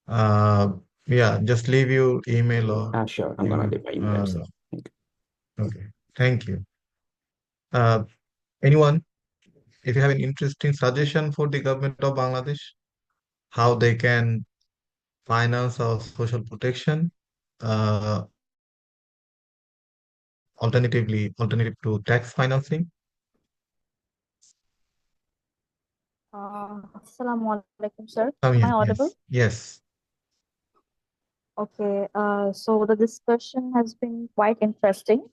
Yeah, just leave your email or Sure. I'm gonna leave my email. So thank you. okay. Thank you. Anyone, if you have an interesting suggestion for the government of Bangladesh, how they can finance our social protection, uh, alternative to tax financing. Assalamu alaikum, sir. Oh, Am I yes, audible? yes. Okay, so the discussion has been quite interesting.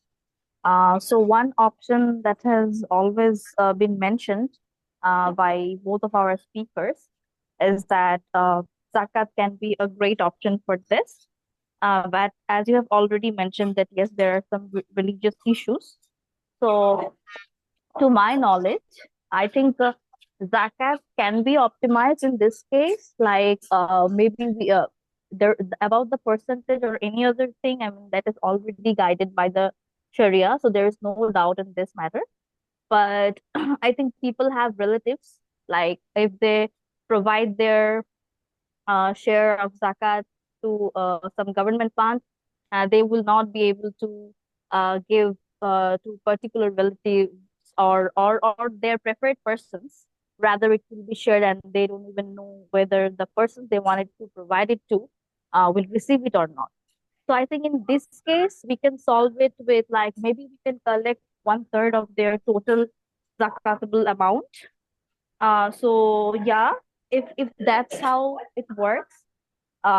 So one option that has always been mentioned by both of our speakers is that zakat can be a great option for this. But as you have already mentioned that yes, there are some religious issues. So to my knowledge, I think zakat can be optimized in this case. Like maybe we there about the percentage or any other thing. I mean that is already guided by the Sharia, so there is no doubt in this matter. But I think people have relatives. Like if they provide their share of zakat to some government fund, they will not be able to give to particular relatives or their preferred persons. Rather, it will be shared, and they don't even know whether the person they wanted to provide it to will receive it or not. So I think in this case, we can solve it with like maybe we can collect 1/3 of their total zakatable amount. So yeah, if that's how it works,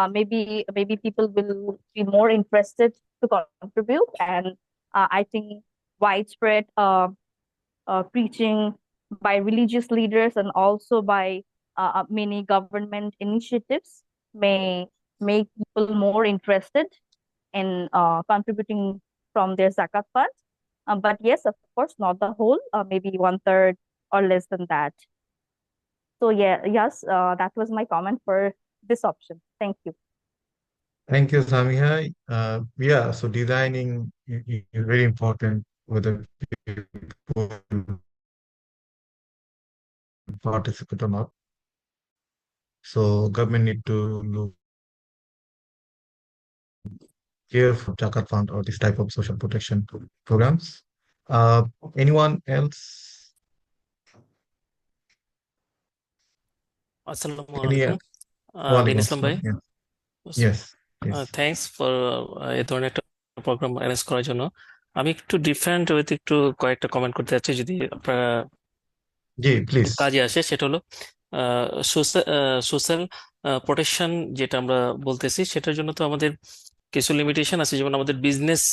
maybe people will be more interested to contribute, and I think widespread preaching by religious leaders and also by many government initiatives may make people more interested in contributing from their zakat fund. But yes, of course, not the whole, maybe 1/3 or less than that. So yeah, yes, that was my comment for this option. Thank you. Thank you, Samiha. Yeah, so designing is very important, whether people participate or not. So government need to look here for zakat fund or this type of social protection programs. Anyone else? Assalamu Any? alaikum. Walaikum দিন ইসলাম ভাই assalam. Yes, yes. Thanks for এই ধরনের একটা programme arrange করার জন্য। আমি একটু different ওয়েতে একটু কয়েকটা কমেন্ট করতে যাচ্ছি, যদি আপনারা জি, প্লিজ। কাজে আসে। সেটা হলো সোশ্যাল প্রোটেকশন যেটা আমরা বলতেছি, সেটার জন্য তো আমাদের কিছু লিমিটেশন আছে। যেমন আমাদের বিজনেস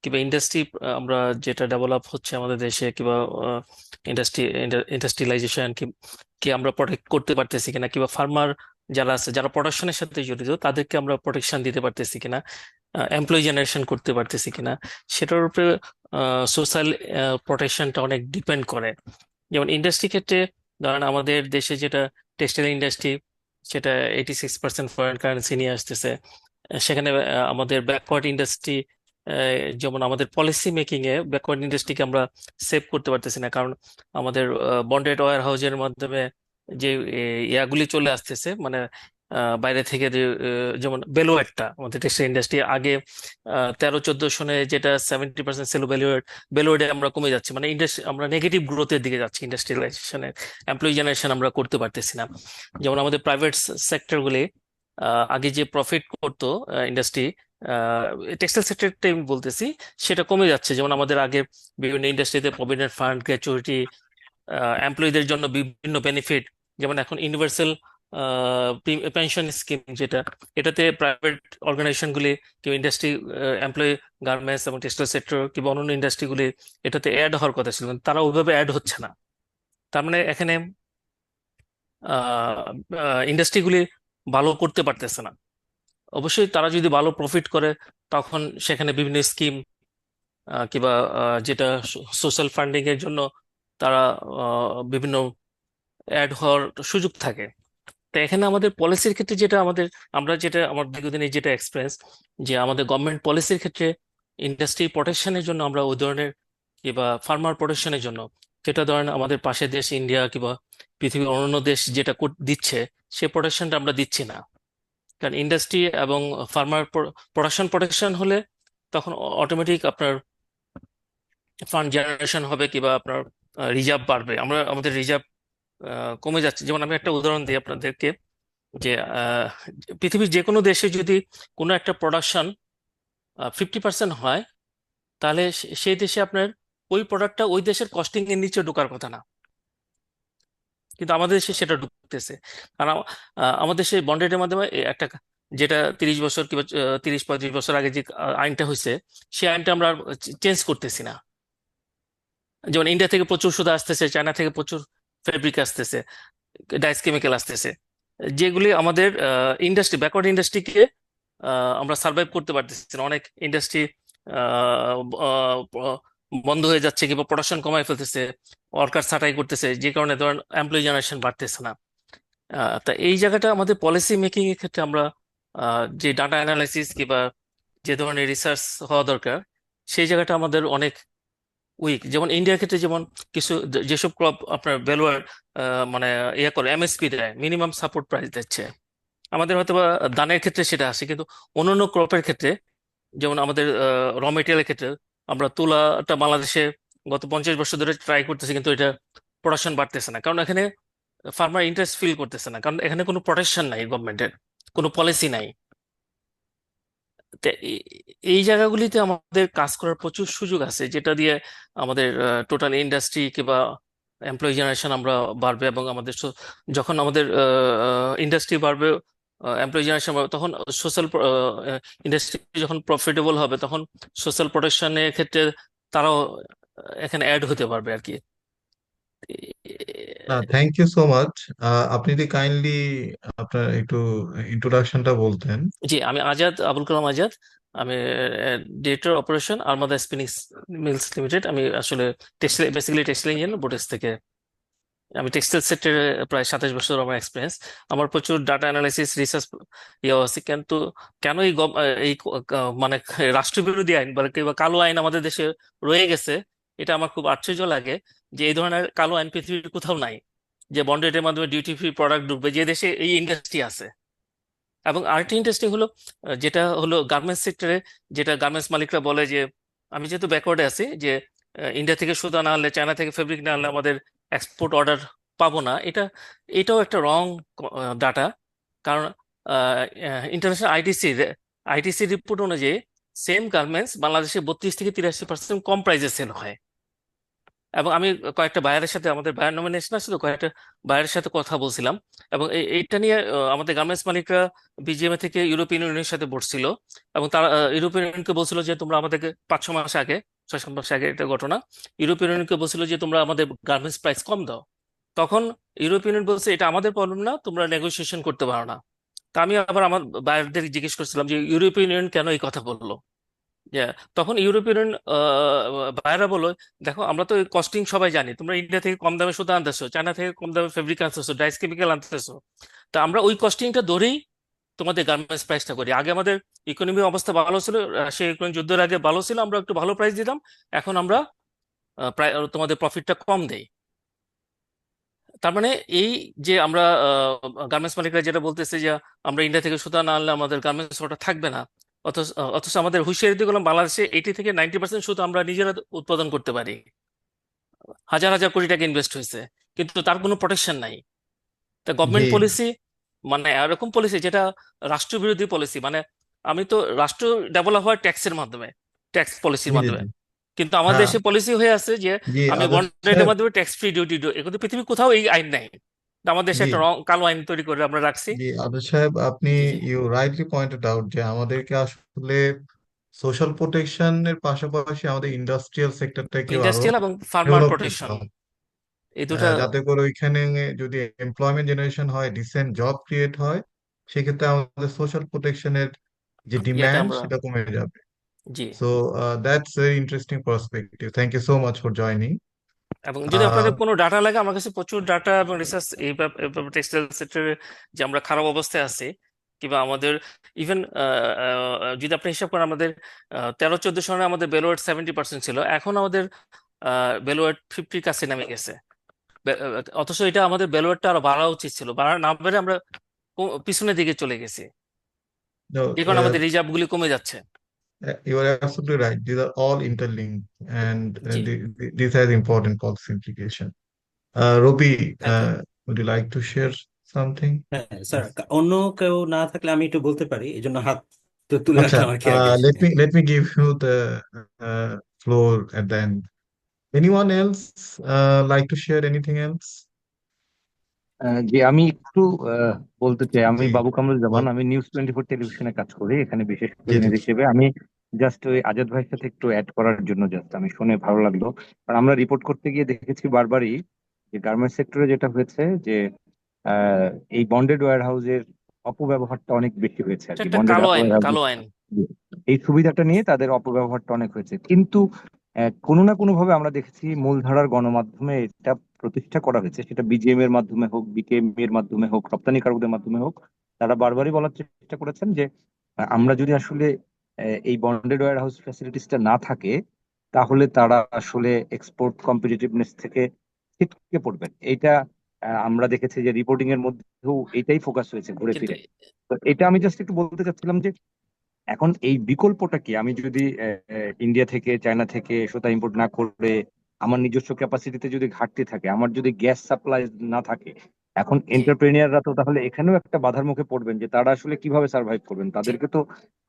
কিংবা ইন্ডাস্ট্রি আমরা যেটা ডেভেলপ হচ্ছে আমাদের দেশে, কিংবা ইন্ডাস্ট্রিয়ালাইজেশন কি আমরা প্রোটেক্ট করতে পারতেছি কিনা, কিংবা ফার্মার যারা আছে যারা প্রোডাকশনের সাথে জড়িত তাদেরকে আমরা প্রোটেকশন দিতে পারতেছি কিনা, এমপ্লয়ি জেনারেশন করতে পারতেছি কিনা, সেটার উপরে সোশ্যাল প্রোটেকশনটা অনেক ডিপেন্ড করে। যেমন ইন্ডাস্ট্রি ক্ষেত্রে ধরেন আমাদের দেশে যেটা টেক্সটাইল ইন্ডাস্ট্রি, সেটা 86% ফরেন কারেন্সি নিয়ে আসতেছে। সেখানে আমাদের ব্যাকওয়ার্ড ইন্ডাস্ট্রি যেমন আমাদের পলিসি মেকিং এ ব্যাকওয়ার্ড ইন্ডাস্ট্রিকে আমরা সেভ করতে পারতেছি না, কারণ আমাদের বন্ডেড ওয়্যার হাউসের মাধ্যমে যে ইয়াগুলি চলে আসতেছে, মানে বাইরে থেকে যে যেমন বেলোয়েটটা, আমাদের টেক্সটাইল ইন্ডাস্ট্রি আগে 13-14 সনে যেটা 70% সেল বেলোয়েটে আমরা কমে যাচ্ছি, মানে ইন্ডাস্ট্রি আমরা নেগেটিভ গ্রোথের দিকে যাচ্ছি, ইন্ডাস্ট্রিয়ালাইজেশনের এমপ্লয়ি জেনারেশন আমরা করতে পারতেছি না। যেমন আমাদের প্রাইভেট সেক্টরগুলি আগে যে প্রফিট করতো ইন্ডাস্ট্রি, টেক্সটাইল সেক্টরটা আমি বলতেছি, সেটা কমে যাচ্ছে। যেমন আমাদের আগে বিভিন্ন ইন্ডাস্ট্রিতে প্রভিডেন্ট ফান্ড, গ্র্যাচুইটি, এমপ্লয়ীদের জন্য বিভিন্ন বেনিফিট, যেমন এখন ইউনিভার্সাল পেনশন স্কিম যেটা, এটাতে প্রাইভেট অর্গানাইজেশনগুলি কিংবা ইন্ডাস্ট্রি এমপ্লয়ি, গার্মেন্টস এবং টেক্সটাইল সেক্টর কিংবা অন্যান্য ইন্ডাস্ট্রিগুলি এটাতে অ্যাড হওয়ার কথা ছিল, কিন্তু তারা ওইভাবে অ্যাড হচ্ছে না। তার মানে এখানে ইন্ডাস্ট্রিগুলি ভালো করতে পারতেছে না। অবশ্যই তারা যদি ভালো প্রফিট করে তখন সেখানে বিভিন্ন স্কিম কিংবা যেটা সোশ্যাল ফান্ডিং এর জন্য তারা বিভিন্ন অ্যাড হওয়ার সুযোগ থাকে। তো এখানে আমাদের পলিসির ক্ষেত্রে যেটা আমরা যেটা আমার দীর্ঘদিনের যেটা এক্সপিরিয়েন্স, যে আমাদের গভর্নমেন্ট পলিসির ক্ষেত্রে ইন্ডাস্ট্রি প্রোটেকশনের জন্য আমরা ওই ধরনের, কিংবা ফার্মার প্রোটেকশনের জন্য, যেটা ধরেন আমাদের পাশের দেশ ইন্ডিয়া কিংবা পৃথিবীর অন্যান্য দেশ যেটা দিচ্ছে, সে প্রোটেকশনটা আমরা দিচ্ছি না। কারণ ইন্ডাস্ট্রি এবং ফার্মার প্রোটেকশন হলে তখন অটোমেটিক আপনার ফান্ড জেনারেশন হবে কিংবা আপনার রিজার্ভ বাড়বে। আমাদের রিজার্ভ কমে যাচ্ছে। যেমন আমি একটা উদাহরণ দিই আপনাদেরকে, যে পৃথিবীর যে কোনো দেশে যদি কোনো একটা প্রোডাকশন 50% হয়, তাহলে সেই দেশে আপনার ওই প্রোডাক্টটা ওই দেশের কস্টিং এর নিচে ঢোকার কথা না, কিন্তু আমাদের দেশে সেটা ঢুকতেছে। কারণ আমাদের দেশে বন্ডেডের মাধ্যমে একটা, যেটা 30 বছর কিংবা 30-35 বছর আগে যে আইনটা হয়েছে, সেই আইনটা আমরা চেঞ্জ করতেছি না। যেমন ইন্ডিয়া থেকে প্রচুর সুতা আসতেছে, চায়না থেকে প্রচুর ফেব্রিক আসতেছে, ডাইস কেমিক্যাল আসতেছে, যেগুলি আমাদের ইন্ডাস্ট্রি, ব্যাকওয়ার্ড ইন্ডাস্ট্রিকে আমরা সার্ভাইভ করতে পারতেছি না। অনেক ইন্ডাস্ট্রি বন্ধ হয়ে যাচ্ছে কিংবা প্রোডাকশন কমায় ফেলতেছে, ওয়ার্কার ছাঁটাই করতেছে, যে কারণে ধরেন এমপ্লয়ি জেনারেশন বাড়তেছে না। তা এই জায়গাটা আমাদের পলিসি মেকিং এর ক্ষেত্রে আমরা যে ডাটা অ্যানালাইসিস কিংবা যে ধরনের রিসার্চ হওয়া দরকার, সেই জায়গাটা আমাদের অনেক উইক। যেমন ইন্ডিয়ার ক্ষেত্রে যেমন কিছু যেসব ক্রপ আপনার ভ্যালুয়ার মানে ইয়ে করে, এমএসপি দেয়, মিনিমাম সাপোর্ট প্রাইস দিচ্ছে, আমাদের হয়তো বা ধানের ক্ষেত্রে সেটা আসে, কিন্তু অন্যান্য ক্রপের ক্ষেত্রে, যেমন আমাদের র মেটেরিয়ালের ক্ষেত্রে, আমরা তুলাটা বাংলাদেশে গত 50 বছর ধরে ট্রাই করতেছি, কিন্তু এটা প্রোডাকশন বাড়তেছে না, কারণ এখানে ফার্মার ইন্টারেস্ট ফিল করতেছে না, কারণ এখানে কোনো প্রোটেকশন নাই, গভর্নমেন্টের কোনো পলিসি নাই। তো এই জায়গাগুলিতে আমাদের কাজ করার প্রচুর সুযোগ আছে, যেটা দিয়ে আমাদের টোটাল ইন্ডাস্ট্রি কিংবা এমপ্লয়ি জেনারেশন আমরা বাড়বে, এবং আমাদের যখন আমাদের ইন্ডাস্ট্রি বাড়বে, এমপ্লয়ি জেনারেশন বাড়বে, তখন সোশ্যাল ইন্ডাস্ট্রি যখন প্রফিটেবল হবে, তখন সোশ্যাল প্রোটেকশনের ক্ষেত্রে তারাও এখানে অ্যাড হতে পারবে আর কি। Thank you so much. আপনি যদি কাইন্ডলি আপনার একটু ইন্ট্রোডাকশনটা বলতেন। জি, আমি আবুল কালাম আজাদ। আমি ডিরেক্টর অপারেশন আরমাদা স্পিনিং মিলস লিমিটেড। আমি আসলে বেসিক্যালি টেক্সটাইল ইঞ্জিনিয়ার, বোটেক্স থেকে। আমি টেক্সটাইল সেক্টরে প্রায় 27 বছর আমার এক্সপিরিয়েন্স। আমার প্রচুর ডাটা অ্যানালাইসিস রিসার্চ ইয়ে আছে। কিন্তু কেন এই মানে রাষ্ট্র বিরোধী আইন বা কালো আইন আমাদের দেশে রয়ে গেছে, এটা আমার খুব আশ্চর্য লাগে, যে এই ধরনের কালো আইন পৃথিবীর কোথাও নাই, যে বন্ডেডের মাধ্যমে ডিউটি ফ্রি প্রোডাক্ট ঢুকবে যে দেশে এই ইন্ডাস্ট্রি আছে। এবং আরেকটা ইন্টারেস্টিং হলো, যেটা হলো গার্মেন্টস সেক্টরে, যেটা গার্মেন্টস মালিকরা বলে যে আমি যেহেতু ব্যাকওয়ার্ডে আছি, যে ইন্ডিয়া থেকে সুতা না আনলে, চায়না থেকে ফেব্রিক না আনলে আমাদের এক্সপোর্ট অর্ডার পাবো না। এটাও একটা রং ডাটা। কারণ ইন্টারন্যাশনাল আইটিসি রিপোর্ট অনুযায়ী সেম গার্মেন্টস বাংলাদেশে 32-83% কম প্রাইসে সেল হয়। এবং আমি কয়েকটা বায়ারের সাথে, আমাদের বায়ার নমিনেশন আসলে কয়েকটা বায়ারের সাথে কথা বলছিলাম, এবং এইটা নিয়ে আমাদের গার্মেন্টস মালিকরা বিজিএমএ থেকে ইউরোপিয়ান ইউনিয়নের সাথে বসছিল, এবং তারা ইউরোপিয়ান ইউনিয়নকে বলছিল যে তোমরা আমাদেরকে 5-6 মাস আগে, 6-7 মাস আগে এটা ঘটনা, ইউরোপিয়ান ইউনিয়নকে বলছিল যে তোমরা আমাদের গার্মেন্টস প্রাইস কম দাও। তখন ইউরোপিয়ান ইউনিয়ন বলছে এটা আমাদের প্রবলেম না, তোমরা নেগোসিয়েশন করতে পারো না। তা আমি আবার আমার বায়ারদের জিজ্ঞেস করছিলাম যে ইউরোপিয়ান ইউনিয়ন কেন এই কথা বললো। তখন ইউরোপিয়ান বায়াররা বললো, দেখো আমরা তো কস্টিং সবাই জানি, তোমরা ইন্ডিয়া থেকে কম দামে সুতা আনতেছো, চায়না থেকে কম দামে ফেব্রিক আনতেছো, ডাইস কেমিক্যাল আনতেছো, তা আমরা ওই কস্টিংটা ধরেই তোমাদের গার্মেন্টস প্রাইসটা করি। আগে আমাদের ইকোনমি অবস্থা ভালো ছিল, সেই ইকোনমি যুদ্ধের আগে ভালো ছিল, আমরা একটু ভালো প্রাইস দিতাম, এখন আমরা তোমাদের প্রফিটটা কম দেই। তার মানে এই যে আমরা গার্মেন্টস মালিকরা যেটা বলতেছে যে আমরা ইন্ডিয়া থেকে সুতা না আনলে আমাদের গার্মেন্টস ওটা থাকবে না, অথচ আমাদের হুঁশিয়ারি দিয়ে গেলাম বাংলাদেশে 80 থেকে 90% সুতা আমরা নিজেরা উৎপাদন করতে পারি। হাজার হাজার কোটি টাকা ইনভেস্ট হয়েছে, কিন্তু তার কোনো প্রোটেকশন নাই। তা জি গভর্নমেন্ট পলিসি মানে এরকম পলিসি যেটা রাষ্ট্রবিরোধী পলিসি, মানে আমি তো রাষ্ট্র ডেভেলপ হয় ট্যাক্সের মাধ্যমে, ট্যাক্স পলিসির জি জি মাধ্যমে, জি। কিন্তু আমাদের হ্যাঁ দেশে পলিসি হয়ে আছে যে জি আমি আদর্শ বন্ডের সাহেব, মাধ্যমে ট্যাক্স ফ্রি ডিউটি, কিন্তু পৃথিবীর কোথাও এই আইন নাই। তা আমাদের দেশে জি একটা কালো আইন তৈরি করে আমরা রাখছি। জি আদর্শ সাহেব, আপনি জি জি, ইউ রাইটলি পয়েন্টেড আউট যে আমাদেরকে আসলে সোশ্যাল প্রোটেকশনের পাশাপাশি আমাদের ইন্ডাস্ট্রিয়াল সেক্টরটাকেও আরো ইন্ডাস্ট্রিয়াল এবং ফার্মার ডেভেলপ করতে প্রোটেকশন, হবে, এই দুটা যাতে করে ওইখানে যদি এমপ্লয়মেন্ট জেনারেশন হয়, ডিসেন্ট জব ক্রিয়েট হয়, সেক্ষেত্রে আমাদের সোশ্যাল প্রোটেকশনের যে ইয়াতে ডিমান্ড আমরা সেটা কমে যাবে। জি। So that's very interesting perspective. Thank you so much for joining. এবং যদি Uh, আপনাদের কোনো ডাটা লাগে, আমার কাছে প্রচুর ডাটা এবং রিসার্চ এই টেক্সটাইল সেক্টরে যে আমরা খারাপ অবস্থায় আছি, কিংবা আমাদের ইভেন যদি আপনি হিসাব করেন, আমাদের 13-14 সনে আমাদের বেলোয়েট 70% ছিল, এখন আমাদের বেলোয়েট 50 কাছে নেমে গেছে। অথচ এটা আমাদের বেলোয়েটটা আরো বাড়া উচিত ছিল, বাড়া না বেড়ে আমরা পিছনের দিকে চলে গেছি, no, যে কারণে আমাদের রিজার্ভ গুলি কমে যাচ্ছে। you are absolutely right. These are all interlinked, and জি, this has important policy implication. Robi, thank you. would you like to share something? হ্যাঁ স্যার, অন্য কেউ না থাকলে আমি একটু বলতে পারি, এই জন্য হাত তো তুলে Acha, রাখলাম আর কি আগে। let me give you the floor at the end. Anyone else like to share anything else? জি আমি একটু বলতে চাই। আমি জি বাবু কামরুজ্জামান, বল। আমি নিউজ 24 টেলিভিশনে কাজ করি, এখানে বিশেষ জি জি প্রতিনিধি হিসেবে। আমি জাস্ট ওই আজাদ ভাইয়ের সাথে একটু অ্যাড করার জন্য, জাস্ট আমি শুনে ভালো লাগলো। কারণ আমরা রিপোর্ট করতে গিয়ে দেখেছি বারবারই যে গার্মেন্টস সেক্টরে যেটা হয়েছে যে এই বন্ডেড ওয়্যার হাউসের অপব্যবহারটা অনেক বেশি হয়েছে আর এটা কি। একটা বন্ডেড কালো আইন, ওয়্যার কালো আইন। এই সুবিধাটা নিয়ে তাদের অপব্যবহারটা অনেক হয়েছে। কিন্তু কোনো না কোনো ভাবে আমরা দেখেছি মূলধারার গণমাধ্যমে এটা প্রতিষ্ঠা করা হয়েছে, সেটা বিজিএম এর মাধ্যমে হোক, বিকেএম এর মাধ্যমে হোক, রপ্তানিকারকদের মাধ্যমে হোক। তারা বারবারই বলার চেষ্টা করেছেন যে আমরা যদি আসলে এই বন্ডেড ওয়্যার হাউস ফ্যাসিলিটিসটা না থাকে, তাহলে তারা আসলে এক্সপোর্ট কম্পিটিটিভনেস থেকে ছিটকে পড়বেন। এইটা আমরা দেখেছি যে রিপোর্টিং এর মধ্যেও এটাই ফোকাস হয়েছে ঘুরে কিন্তু ফিরে। তো এটা আমি জাস্ট একটু বলতে চাচ্ছিলাম যে এখন এই বিকল্পটা কি? আমি যদি ইন্ডিয়া থেকে, চায়না থেকে সুতা ইম্পোর্ট না করে আমার নিজস্ব ক্যাপাসিটিতে যদি ঘাটতি থাকে, আমার যদি গ্যাস সাপ্লাই না থাকে, এখন জি এন্টারপ্রেনিয়াররা তো তাহলে এখানেও একটা বাধার মুখে পড়বেন যে তারা আসলে কিভাবে সার্ভাইভ করবেন। জি তাদেরকে তো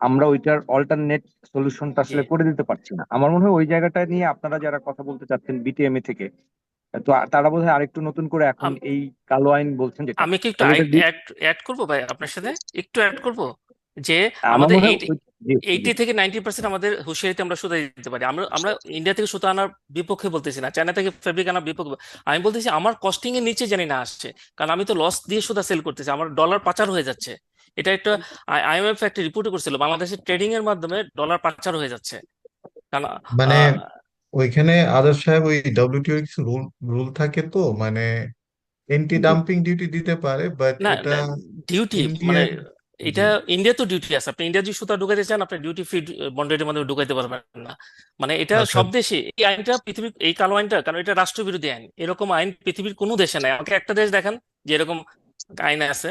আমরা ওইটার অল্টারনেট সলিউশনটা জি আসলে করে দিতে পারছি না। আমার মনে হয় ওই জায়গাটা নিয়ে আপনারা যারা কথা বলতে চাচ্ছেন বিটিএমএ থেকে, তো তারা বোধহয় আরেকটু নতুন করে এখন আম- এই কালো আইন বলছেন যেটা, আমি কি একটু তাহলে এটা অ্যাড অ্যাড করবো ভাই আপনার সাথে, একটু অ্যাড করবো যে আমার আমাদের মনে হয় জি, 80 থেকে 90% আমাদের হুঁশিয়ারিতে আমরা সুতা দিতে পারি। আমরা আমরা ইন্ডিয়া থেকে সুতা আনার বিপক্ষে বলতেছি না, চায়না থেকে ফেব্রিক আনার বিপক্ষে। আমি বলতেছি আমার কস্টিং এর নিচে জানি না আসছে, কারণ আমি তো লস দিয়ে সুতা সেল করতেছি, আমার ডলার পাচার হয়ে যাচ্ছে। এটা একটা আইএমএফ একটা রিপোর্ট করছিল, বাংলাদেশের ট্রেডিং এর মাধ্যমে ডলার পাচার হয়ে যাচ্ছে। কারণ মানে আহ, ওইখানে আদর্শ সাহেব ওই ডব্লিউটিও কিছু রুল রুল থাকে, তো মানে এন্টি ডাম্পিং ডিউটি দিতে পারে, বাট না ওটা ডিউটি মানে ইন্ডিয়ান। এটা জি ইন্ডিয়া তো ডিউটি আছে, আপনি ইন্ডিয়া যদি সুতা ঢুকাইতে চান আপনি ডিউটি ফ্রি বন্ডের মাধ্যমে ঢুকাইতে পারবেন না। মানে এটা আচ্ছা সব দেশে এই আইনটা, পৃথিবীর এই কালো আইনটা, কারণ এটা রাষ্ট্রবিরোধী আইন, এরকম আইন পৃথিবীর কোনো দেশে নাই। আমাকে একটা দেশ দেখান যে এরকম আইন আছে।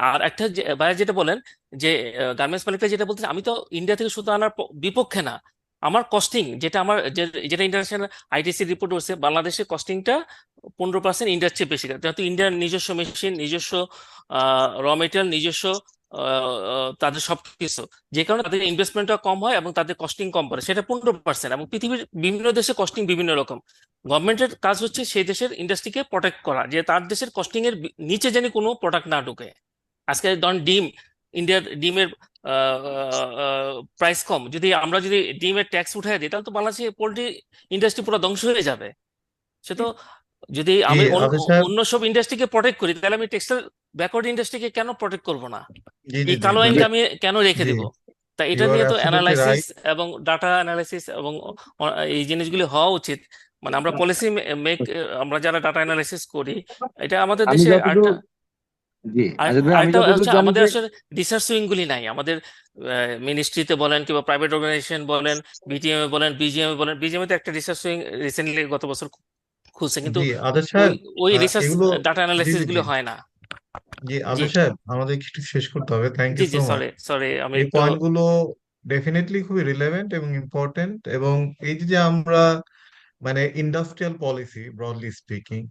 আর একটা ভাইয়া যেটা বলেন যে গার্মেন্টস মালিকরা যেটা বলতেছে, আমি তো ইন্ডিয়া থেকে সুতা আনার বিপক্ষে না। আমার কস্টিং যেটা আমার যেটা ইন্টারন্যাশনাল আইটিসি রিপোর্ট করছে, বাংলাদেশের কস্টিংটা 15% ইন্ডিয়ার চেয়ে বেশি, যেহেতু ইন্ডিয়ার নিজস্ব মেশিন, নিজস্ব র মেটেরিয়াল, নিজস্ব তাদের সবকিছু, যে কারণে তাদের ইনভেস্টমেন্টটা কম হয় এবং তাদের কস্টিং কম পড়ে, সেটা 15%। এবং পৃথিবীর বিভিন্ন দেশে কস্টিং বিভিন্ন রকম। গভর্নমেন্টের কাজ হচ্ছে সেই দেশের ইন্ডাস্ট্রিকে প্রোটেক্ট করা, যে তার দেশের কস্টিং এর নিচে যেন কোনো প্রোডাক্ট না ঢুকে। আজকে ধরুন ডিম, ইন্ডিয়ার ডিমের প্রাইস কম, আমরা যদি ডিমের ট্যাক্স উঠাই দিই, তাহলে তো বাংলাদেশের পোল্ট্রি ইন্ডাস্ট্রি পুরো ধ্বংস হয়ে যাবে। সে তো যদি জি আমি আদর্শ সাহেব, অন্য সব ইন্ডাস্ট্রিকে প্রোটেক্ট করি, তাহলে আমি টেক্সটাইল ব্যাকওয়ার্ড ইন্ডাস্ট্রিকে কেন প্রোটেক্ট করব না? জি জি এই জি কালো মানে আইনটা আমি কেন রেখে জি, দিব? তা ইউ এটা আর নিয়ে তো অ্যাবসলিউটলি অ্যানালাইসিস রাইট। এবং ডাটা অ্যানালাইসিস এবং এই জিনিসগুলি হওয়া উচিত। মানে আমরা পলিসি মেক, আমরা যারা ডাটা অ্যানালাইসিস করি, এটা আমাদের আমি দেশে যতদূর আরেকটা জি আর আজাদ ভাই, আমি আরেকটা যতদূর হচ্ছে জানি আমাদের যে আসলে রিসার্চ উইং গুলি নাই আমাদের মিনিস্ট্রিতে বলেন কিংবা প্রাইভেট অর্গানাইজেশন বলেন, বিটিএম বলেন, বিজিএম বলেন। বিজিএম তে একটা রিসার্চ উইং রিসেন্টলি গত বছর খুলছে, কিন্তু জি আদর ওই সাহেব, ওই রিসার্চ এগুলো, ডাটা জি অ্যানালাইসিস জি গুলো জি হয় না। জি জি আদর সাহেব, আমাদের একটু শেষ করতে হবে। থ্যাংক জি ইউ জি সো মাচ। সরি সরি আমি এই একটু পয়েন্টগুলো ডেফিনেটলি খুবই রিলেভেন্ট এবং ইম্পর্টেন্ট, এবং এই যে যে আমরা মানে ইন্ডাস্ট্রিয়াল পলিসি ব্রডলি স্পিকিং,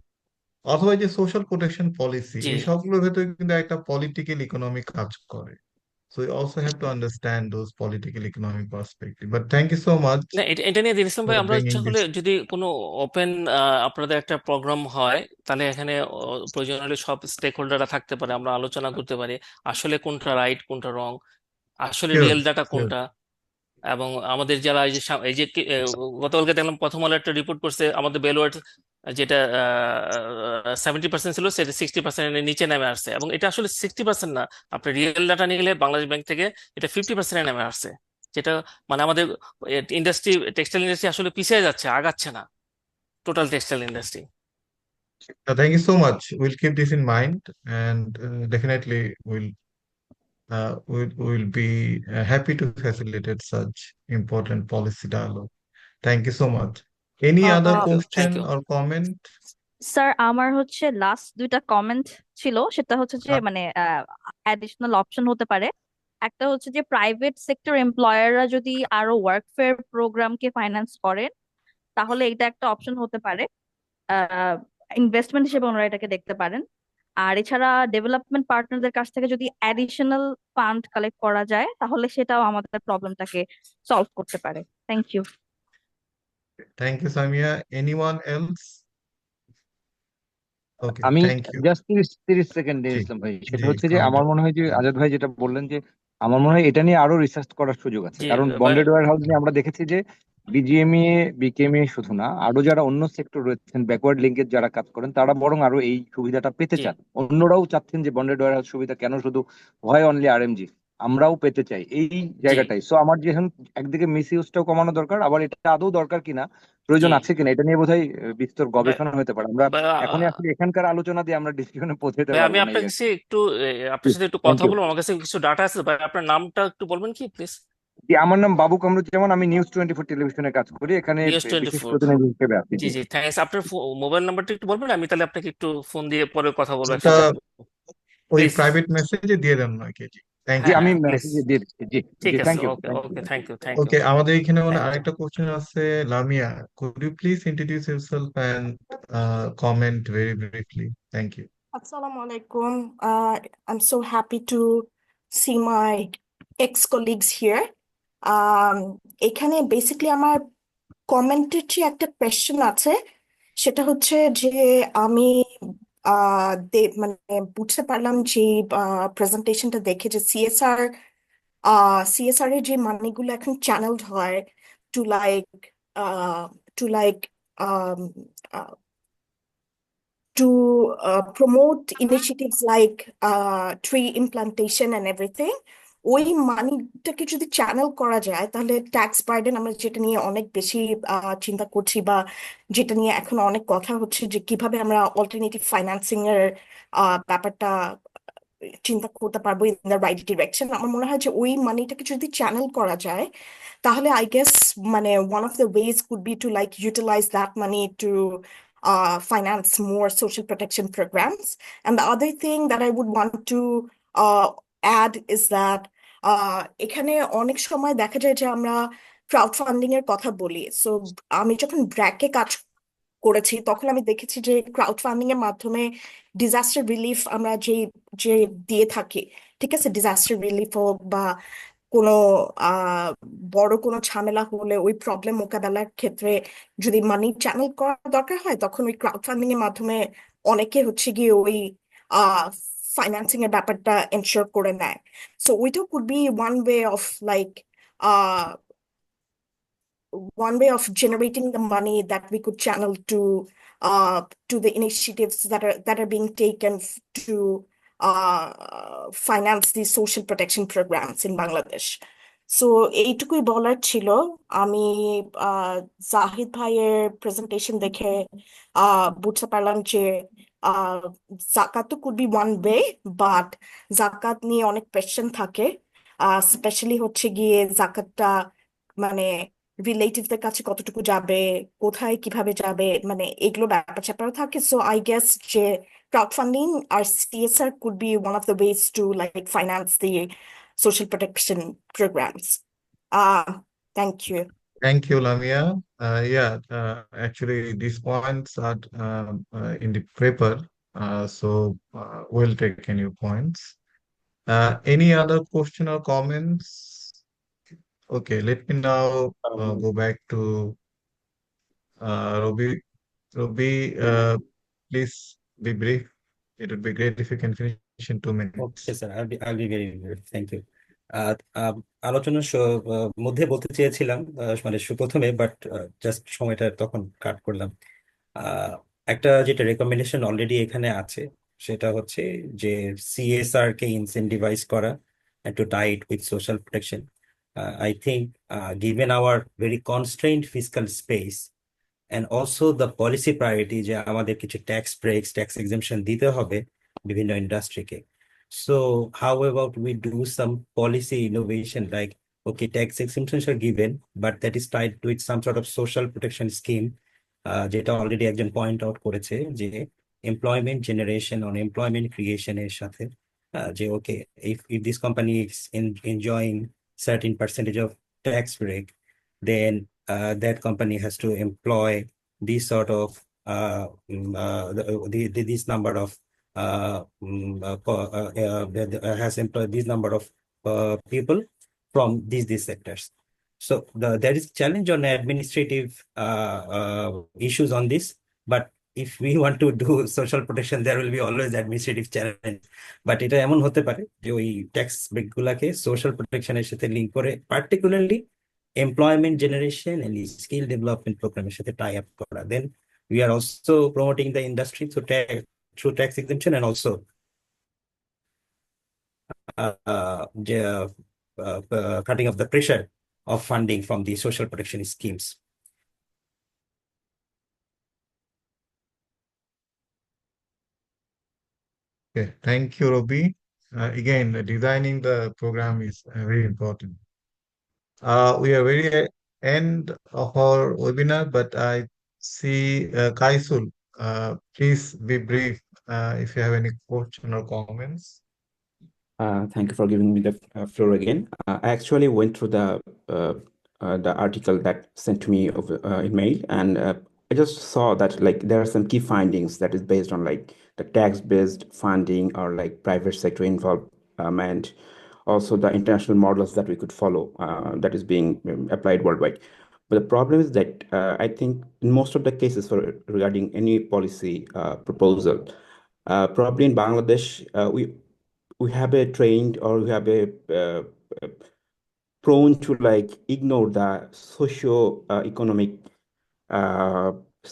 অথবা এই যে সোশ্যাল প্রোটেকশন পলিসি, জি এই সবগুলোর ভেতরে কিন্তু একটা পলিটিক্যাল ইকোনমি কাজ করে। So you also have to understand those political economic perspective. But thank you so much না, এটা নিয়ে দিন ইসলাম for ভাই, আমরা bringing ইচ্ছা this. করলে যদি কোনো ওপেন আপনাদের একটা প্রোগ্রাম হয়, তাহলে এখানে প্রয়োজন হলে সব স্টেক হোল্ডাররা থাকতে পারে, আমরা আলোচনা করতে পারি আসলে কোনটা রাইট কোনটা রং, আসলে Sure, রিয়েল ডাটা sure. কোনটা। এবং আমাদের যারা এই যে গতকালকে দেখলাম প্রথম আলো একটা রিপোর্ট করছে, আমাদের বেলওয়ার্ড যেটা 70% ছিল সেটা 60%-এর নিচে নেমে আসছে, এবং এটা আসলে 60% না, আপনি রিয়েল ডাটা নিয়ে গেলে বাংলাদেশ ব্যাংক থেকে এটা 50%-এ নেমে আসছে, যেটা মানে আমাদের ইন্ডাস্ট্রি, টেক্সটাইল ইন্ডাস্ট্রি আসলে পিছিয়ে যাচ্ছে, আগাচ্ছে না, total textile industry. Thank you so much. We'll keep this in mind, and definitely we'll be happy to facilitate such important policy dialogue. Thank you so much. Any other thank you question thank you. or comment? Sir আমার হচ্ছে last দুইটা comment ছিল, সেটা হচ্ছে যে Uh, মানে additional option হতে পারে। একটা হচ্ছে যে প্রাইভেট সেক্টর এমপ্লয়াররা যদি আরো ওয়ার্কফেয়ার প্রোগ্রামকে ফাইন্যান্স করেন, তাহলে এটা একটা অপশন হতে পারে। ইনভেস্টমেন্ট হিসেবে ওনারা এটাকে দেখতে পারেন। আর এছাড়া ডেভেলপমেন্ট পার্টনারদের কাছ থেকে যদি অ্যাডিশনাল ফান্ড কালেক্ট করা যায়, তাহলে সেটাও আমাদের প্রবলেমটাকে সলভ করতে পারে। Thank you. Thank you, Samia. Anyone else? Okay, আমি thank you. জাস্ট 30 সেকেন্ড জি ইসলাম ভাই, জি সেটা হচ্ছে যে comment. আমার মনে হয় যে আজাদ ভাই যেটা বললেন যে আমার মনে হয় এটা নিয়ে আরো রিসার্চ করার সুযোগ আছে, জি কারণ বন্ডেড ওয়্যার হাউস নিয়ে আমরা দেখেছি যে বিজিএমইএ বিকেএমইএ শুধু না, আরো যারা অন্য সেক্টর রয়েছেন ব্যাকওয়ার্ড লিঙ্কেজ যারা কাজ করেন, তারা বরং আরো এই সুবিধাটা পেতে জি চান। অন্যরাও চাচ্ছেন যে বন্ডেড ওয়্যার হাউস সুবিধা কেন শুধু হয় অনলি আরএমজি, আমরাও পেতে চাই এই জি জায়গাটাই। সো আমার যেখানে একদিকে মিস ইউজটাও কমানো দরকার, আবার এটা আদৌ দরকার কিনা, প্রয়োজন জি আছে কিনা, এটা নিয়ে বোধহয় বিস্তর বা- গবেষণা হতে পারে। আমরা এখনই বা- আসলে এখানকার আলোচনা দিয়ে আমরা ডিসিশনে পৌঁছাতে ভাই আমি পারবো না আপনার এই আর কাছে কি। একটু আপনার সাথে একটু থ্যাংক কথা ইউ। বলবো, আমার কাছে কিছু ডাটা আছে ভাই, আপনার নামটা একটু বলবেন কি প্লিজ? জি, আমার নাম বাবু কামরুজ্জামান, আমি নিউজ 24 টেলিভিশনে কাজ করি, এখানে নিউজ বিশেষ 24। প্রতিনিধি হিসেবে আছি। জি জি জি থ্যাংকস। আপনার মোবাইল নাম্বারটা একটু বলবেন, আমি তাহলে আপনাকে একটু ফোন দিয়ে পরে কথা বলবো ওটা একসাথে, ওই প্লিজ। প্রাইভেট মেসেজে দিয়ে দেন না কে? জি, থ্যাংক জি, হ্যাঁ ইউ। আমি হ্যাঁ প্লিজ। মেসেজে দিয়ে দিচ্ছি। জি ঠিক জি, আছে, thank you okay thank you okay, thank you thank you okay, আমাদের এখানে মানে থ্যাংক ইউ। আরেকটা কোশ্চেন আছে। Lamia, could you please introduce yourself and comment very briefly? Thank you. Assalamu alaikum. I'm so happy to see my ex-colleagues here. এখানে basically আমার কমেন্টের যে একটা কোয়েশ্চেন আছে, সেটা হচ্ছে যে আমি মানে বুঝতে পারলাম যে প্রেজেন্টেশনটা দেখে যে সিএসআর এর যে মানিগুলো এখন চ্যানেলড হয় to like to like to promote initiatives like tree implantation and everything, ওই মানিটাকে যদি চ্যানেল করা যায়, তাহলে ট্যাক্স বার্ডেন, আমরা যেটা নিয়ে অনেক বেশি চিন্তা করছি বা যেটা নিয়ে এখন অনেক কথা হচ্ছে যে কিভাবে আমরা অল্টারনেটিভ ফাইন্যান্সিং এর ব্যাপারটা চিন্তা করতে পারবো ইন দ্য রাইট ডিরেকশন। আমার মনে হয় যে ওই মানিটাকে যদি চ্যানেল করা যায়, তাহলে আই গেস মানে one of the ways could be to like utilize that money to finance more social protection programs. And the other thing that I would want to add is that এখানে অনেক সময় দেখা যায় যে আমরা crowd funding এর কথা বলি। সো আমি যখন ব্র্যাকে কাজ করেছি, তখন আমি দেখেছি যে ক্রাউড ফান্ডিং এর মাধ্যমে ডিজাস্টার রিলিফ আমরা যে যে দিয়ে থাকি, ঠিক আছে, ডিজাস্টার রিলিফ হোক বা কোনো বড় কোনো ঝামেলা হলে ওই প্রবলেম মোকাবেলার ক্ষেত্রে যদি মানি চ্যানেল করা দরকার হয়, তখন ওই ক্রাউড ফান্ডিং এর মাধ্যমে অনেকে হচ্ছে গিয়ে ওই ফাইন্যান্সিং এর ব্যাপারটা এনশিওর করে নেয়। সো ওইটা could be one way of generating the money that we could channel to the initiatives that are being taken to finance these social protection programs in Bangladesh. So এইটুকুই বলার ছিল। আমি জাহিদ ভাইয়ের প্রেজেন্টেশন দেখে বুঝতে পারলাম যে জাকাত could be one way, but জাকাত নিয়ে অনেক কোয়েশ্চেন থাকে, স্পেশালি হচ্ছে গিয়ে জাকাতটা মানে রিলেটিভদের কাছে কতটুকু যাবে, কোথায় কিভাবে যাবে, মানে এগুলো ব্যাপার স্যাপারও থাকে। সো আই গেস যে crowdfunding or CSR could be one of the ways to like finance the social protection programs. Thank you. Thank you, Lamia. Yeah, actually, these points are in the paper, so we'll take any points. Any other question or comments? Okay, let me now go back to Robi. Robi, please be brief. It would be great if you can finish in 2 minutes. Okay, sir. I'll be very brief. Thank you. আলোচনার মধ্যে বলতে চেয়েছিলাম মানে প্রথমে, but just সময়টা তখন কাট করলাম। একটা যেটা রেকমেন্ডেশন অলরেডি এখানে আছে, সেটা হচ্ছে যে সিএসআর কে ইনসেন্টিভাইজ করা and to tie it with social protection. I think given our very constrained fiscal space and also the policy priority যে আমাদের কিছু ট্যাক্স ব্রেকস, ট্যাক্স এক্সেম্পশন দিতে হবে বিভিন্ন ইন্ডাস্ট্রিকে। So how about we do some policy innovation like, okay, tax exemptions are given, but that is tied with some sort of social protection scheme, যেটা already একজন point out করেছে যে employment generation on employment creation এর সাথে যে ওকে, if this company is enjoying certain percentage of tax break, then that company has to employ this sort of this number of has employed this number of people from these sectors. So there is challenge on administrative issues on this, but if we want to do social protection, there will be always administrative challenge. But এটা এমন হতে পারে যে ওই tax break গুলাকে social প্রোটেকশনের সাথে link করে particularly employment generation and skill development প্রোগ্রামের সাথে tie up করা, then we are also promoting the industry through tax exemption and also cutting off the pressure of funding from the social protection schemes. Okay, thank you, Robi. Again, designing the program is very important. We are very end of our webinar, but I see Kaisul. Please be brief if you have any question or comments. Thank you for giving me the floor again. I actually went through the article that sent to me in mail, and I just saw that like there are some key findings that is based on like the tax-based funding or like private sector involvement, also the international models that we could follow that is being applied worldwide. But the problem is that I think in most of the cases regarding any policy proposal, probably in Bangladesh, we have a trained or we have a prone to like ignore the socio-economic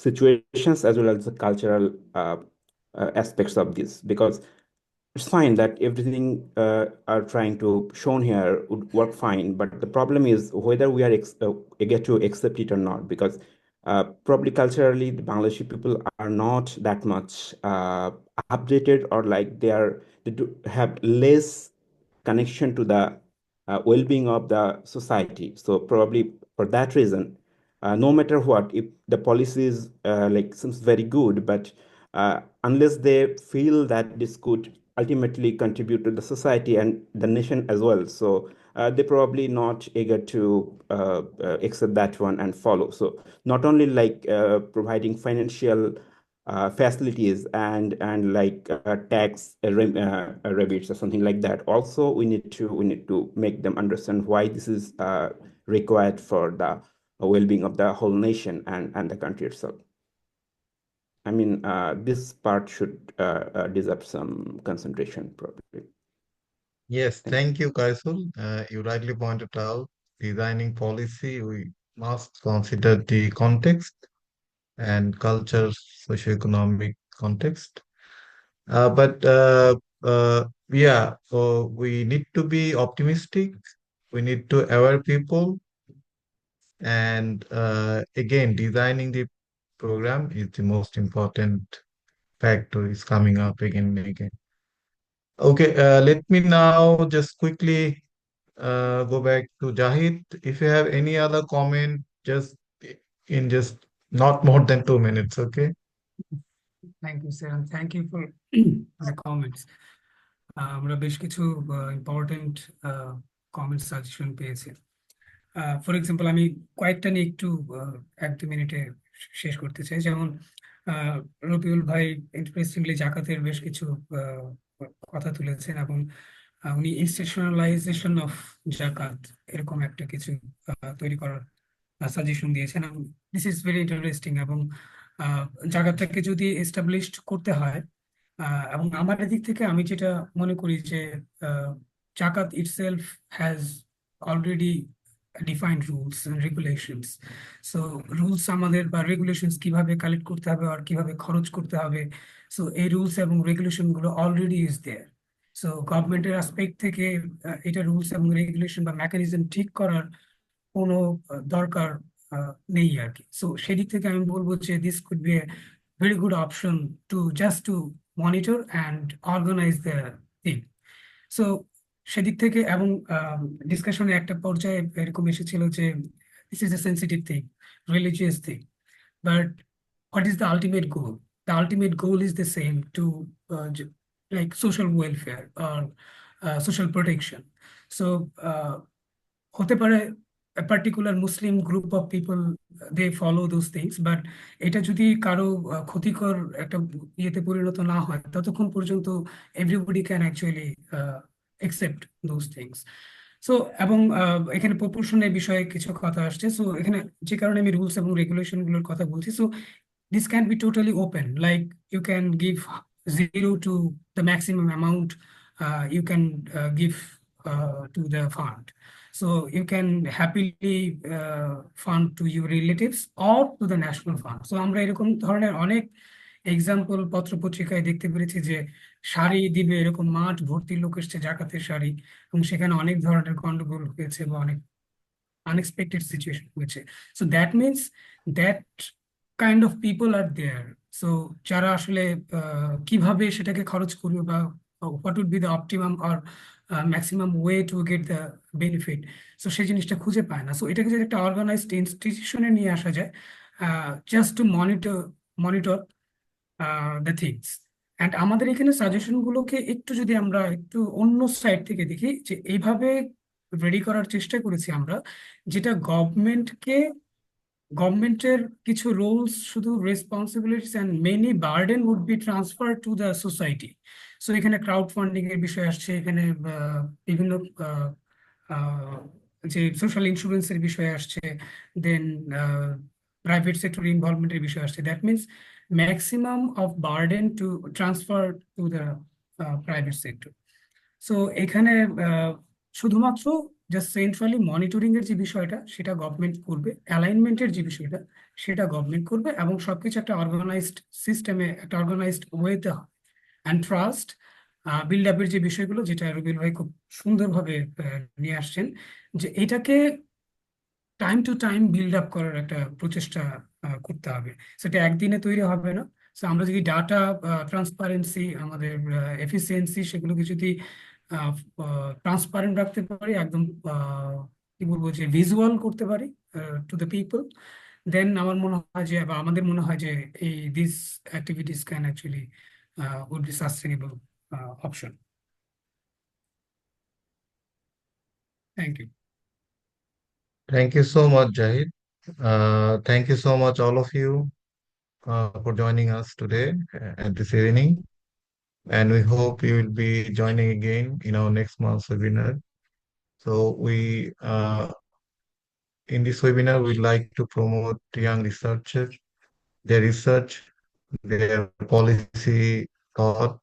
situations as well as the cultural aspects of this, because it's fine that everything are trying to shown here would work fine, but the problem is whether we are get to accept it or not, because probably culturally the Bangladeshi people are not that much updated, or like they do have less connection to the well-being of the society. So probably for that reason, no matter what, if the policy is like seems very good, but unless they feel that this could ultimately contribute to the society and the nation as well, so they probably not eager to accept that one and follow. So not only like providing financial facilities and like tax rebates or something like that, also we need to make them understand why this is required for the well-being of the whole nation and the country itself. I mean, this part should deserve some concentration, probably. Yes, thank you, Kaisul. You rightly pointed out, designing policy, we must consider the context and culture, socioeconomic context. Yeah, so we need to be optimistic. We need to aware people. And again, designing the program is the most important factor is coming up again and again. Okay, let me now just quickly go back to Jahid. If you have any other comment, just in just not more than 2 minutes, okay? Thank you, sir, and thank you for the comments. আমরা বেশ কিছু important comment suggestion পেয়েছি। For example আমি কয়েকটা নিয়ে একটু 1-2 মিনিটে শেষ করতে চাই। যেমন রবিউল ভাই ইন্টারেস্টিংলি জাকাতের বেশ কিছু কথা তুলেছেন এবং উনি ইনস্টিটিউশনালাইজেশন অফ জাকাত এরকম একটা কিছু তৈরি করার সাজেশন দিয়েছেন। দিস ইজ ভেরি ইন্টারেস্টিং এবং জাকাতটাকে যদি এস্টাবলিশড করতে হয় এবং আমার দিক থেকে আমি যেটা মনে করি যে জাকাত itself has already defined rules and regulations. So rules আমাদের বা রেগুলেশনস কিভাবে কালেক্ট করতে হবে আর কিভাবে খরচ করতে হবে, সো এই রুলস এবং রেগুলেশন গুলো অলরেডি ইজ দেয়ার। সো গভর্নমেন্টের অ্যাসপেক্ট থেকে এটা রুলস এবং রেগুলেশন বা মেকানিজম ঠিক করার কোনো দরকার নেই আর কি। সো সেদিক থেকে আমি বলবো যে this could be a very good option to just to monitor and organise the thing. So সেদিক থেকে এবং ডিসকাশনে একটা পর্যায়ে এরকম এসেছিল যে this is a sensitive thing, religious thing, but what is the ultimate goal? The ultimate goal is the same to like social welfare or social protection. So হতে পারে a particular Muslim group of people they follow those things, but এটা যদি কারো ক্ষতিকর একটা ইয়েতে পরিণত না হয় ততক্ষণ পর্যন্ত everybody can actually accept those things. So এবং এখানে প্রপোর্শনের বিষয়ে কিছু কথা আসছে। সো এখানে যে কারণে আমি রুলস এবং রেগুলেশন গুলোর কথা বলছি, so this can be totally open, like you can give 0 to the maximum amount you can give to the fund. So you can happily fund to your relatives or to the national fund. So আমরা এরকম ধরনের অনেক example পত্র পত্রিকায় দেখতে পেরেছি যে শাড়ি দিবে, এরকম মাঠ ভর্তি লোক এসছে জাকাতের শাড়ি, এবং সেখানে অনেক ধরনের গন্ডগোল হয়েছে বা অনেক আনএক্সপেক্টেড সিচুয়েশন হয়েছে। So that means that kind of people are there. So যারা আসলে কিভাবে সেটাকে খরচ করবে বা what would be the optimum or maximum way to get the benefit, so সেই জিনিসটা খুঁজে পায় না। সো এটাকে যদি একটা অর্গানাইজড ইনস্টিটিউশনে নিয়ে আসা যায় just to monitor the things. And আমাদের এখানে সাজেশন গুলোকে একটু যদি আমরা একটু অন্য সাইড থেকে দেখি, যে এইভাবে রেডি করার চেষ্টা করেছি আমরা, যেটা গভর্নমেন্টের কিছু রোলস, শুধু responsibilities and many burden would be transfer to the society. So এখানে ক্রাউড ফান্ডিং এর বিষয় আসছে, এখানে বিভিন্ন যে সোশ্যাল ইন্স্যুরেন্সের বিষয় আসছে, দেন প্রাইভেট সেক্টর ইনভলভমেন্টের বিষয় আসছে। That means maximum of burden to transfer to the private sector. So এখানে শুধুমাত্র জাস্ট সেন্ট্রালি মনিটরিং এর যে বিষয়টা সেটা গভর্নমেন্ট করবে, অ্যালাইনমেন্টের যে বিষয়টা সেটা গভর্নমেন্ট করবে, এবং সবকিছু একটা অর্গানাইজড সিস্টেমে, একটা অর্গানাইজড ওয়েতে হয়। অ্যান্ড ট্রাস্ট বিল্ড আপের যে বিষয়গুলো, যেটা রবিউল ভাই খুব সুন্দরভাবে নিয়ে আসছেন, যে এটাকে time to time build up করার একটা প্রচেষ্টা করতে হবে। সেটা একদিনে তৈরি হবে না। সো আমরা যদি ডাটা ট্রান্সপারেন্সি, আমাদের এফিসিয়েন্সি, সেগুলোকে যদি ট্রান্সপারেন্ট রাখতে পারি, একদম কি বলবো যে ভিজুয়াল করতে পারি টু দ্য পিপল, দেন আমার মনে হয় যে, বা আমাদের মনে হয় যে এই this activities can actually would be sustainable option. Thank you. Thank you so much, Jahid. Thank you so much, all of you, for joining us today at this evening. And we hope you will be joining again in our next month's webinar. So in this webinar, we'd like to promote young researchers, their research, their policy thought.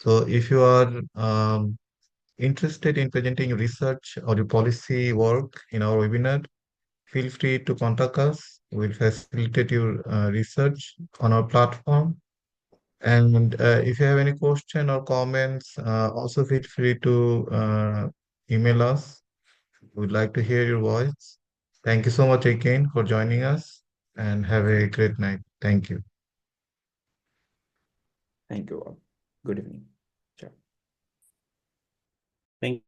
So if you are interested in presenting your research or your policy work in our webinar, feel free to contact us. We'll facilitate your research on our platform. And if you have any question or comments, also feel free to email us. We'd like to hear your voice. Thank you so much again for joining us, and have a great night. Thank you. Thank you all. Good evening. Ciao. Thank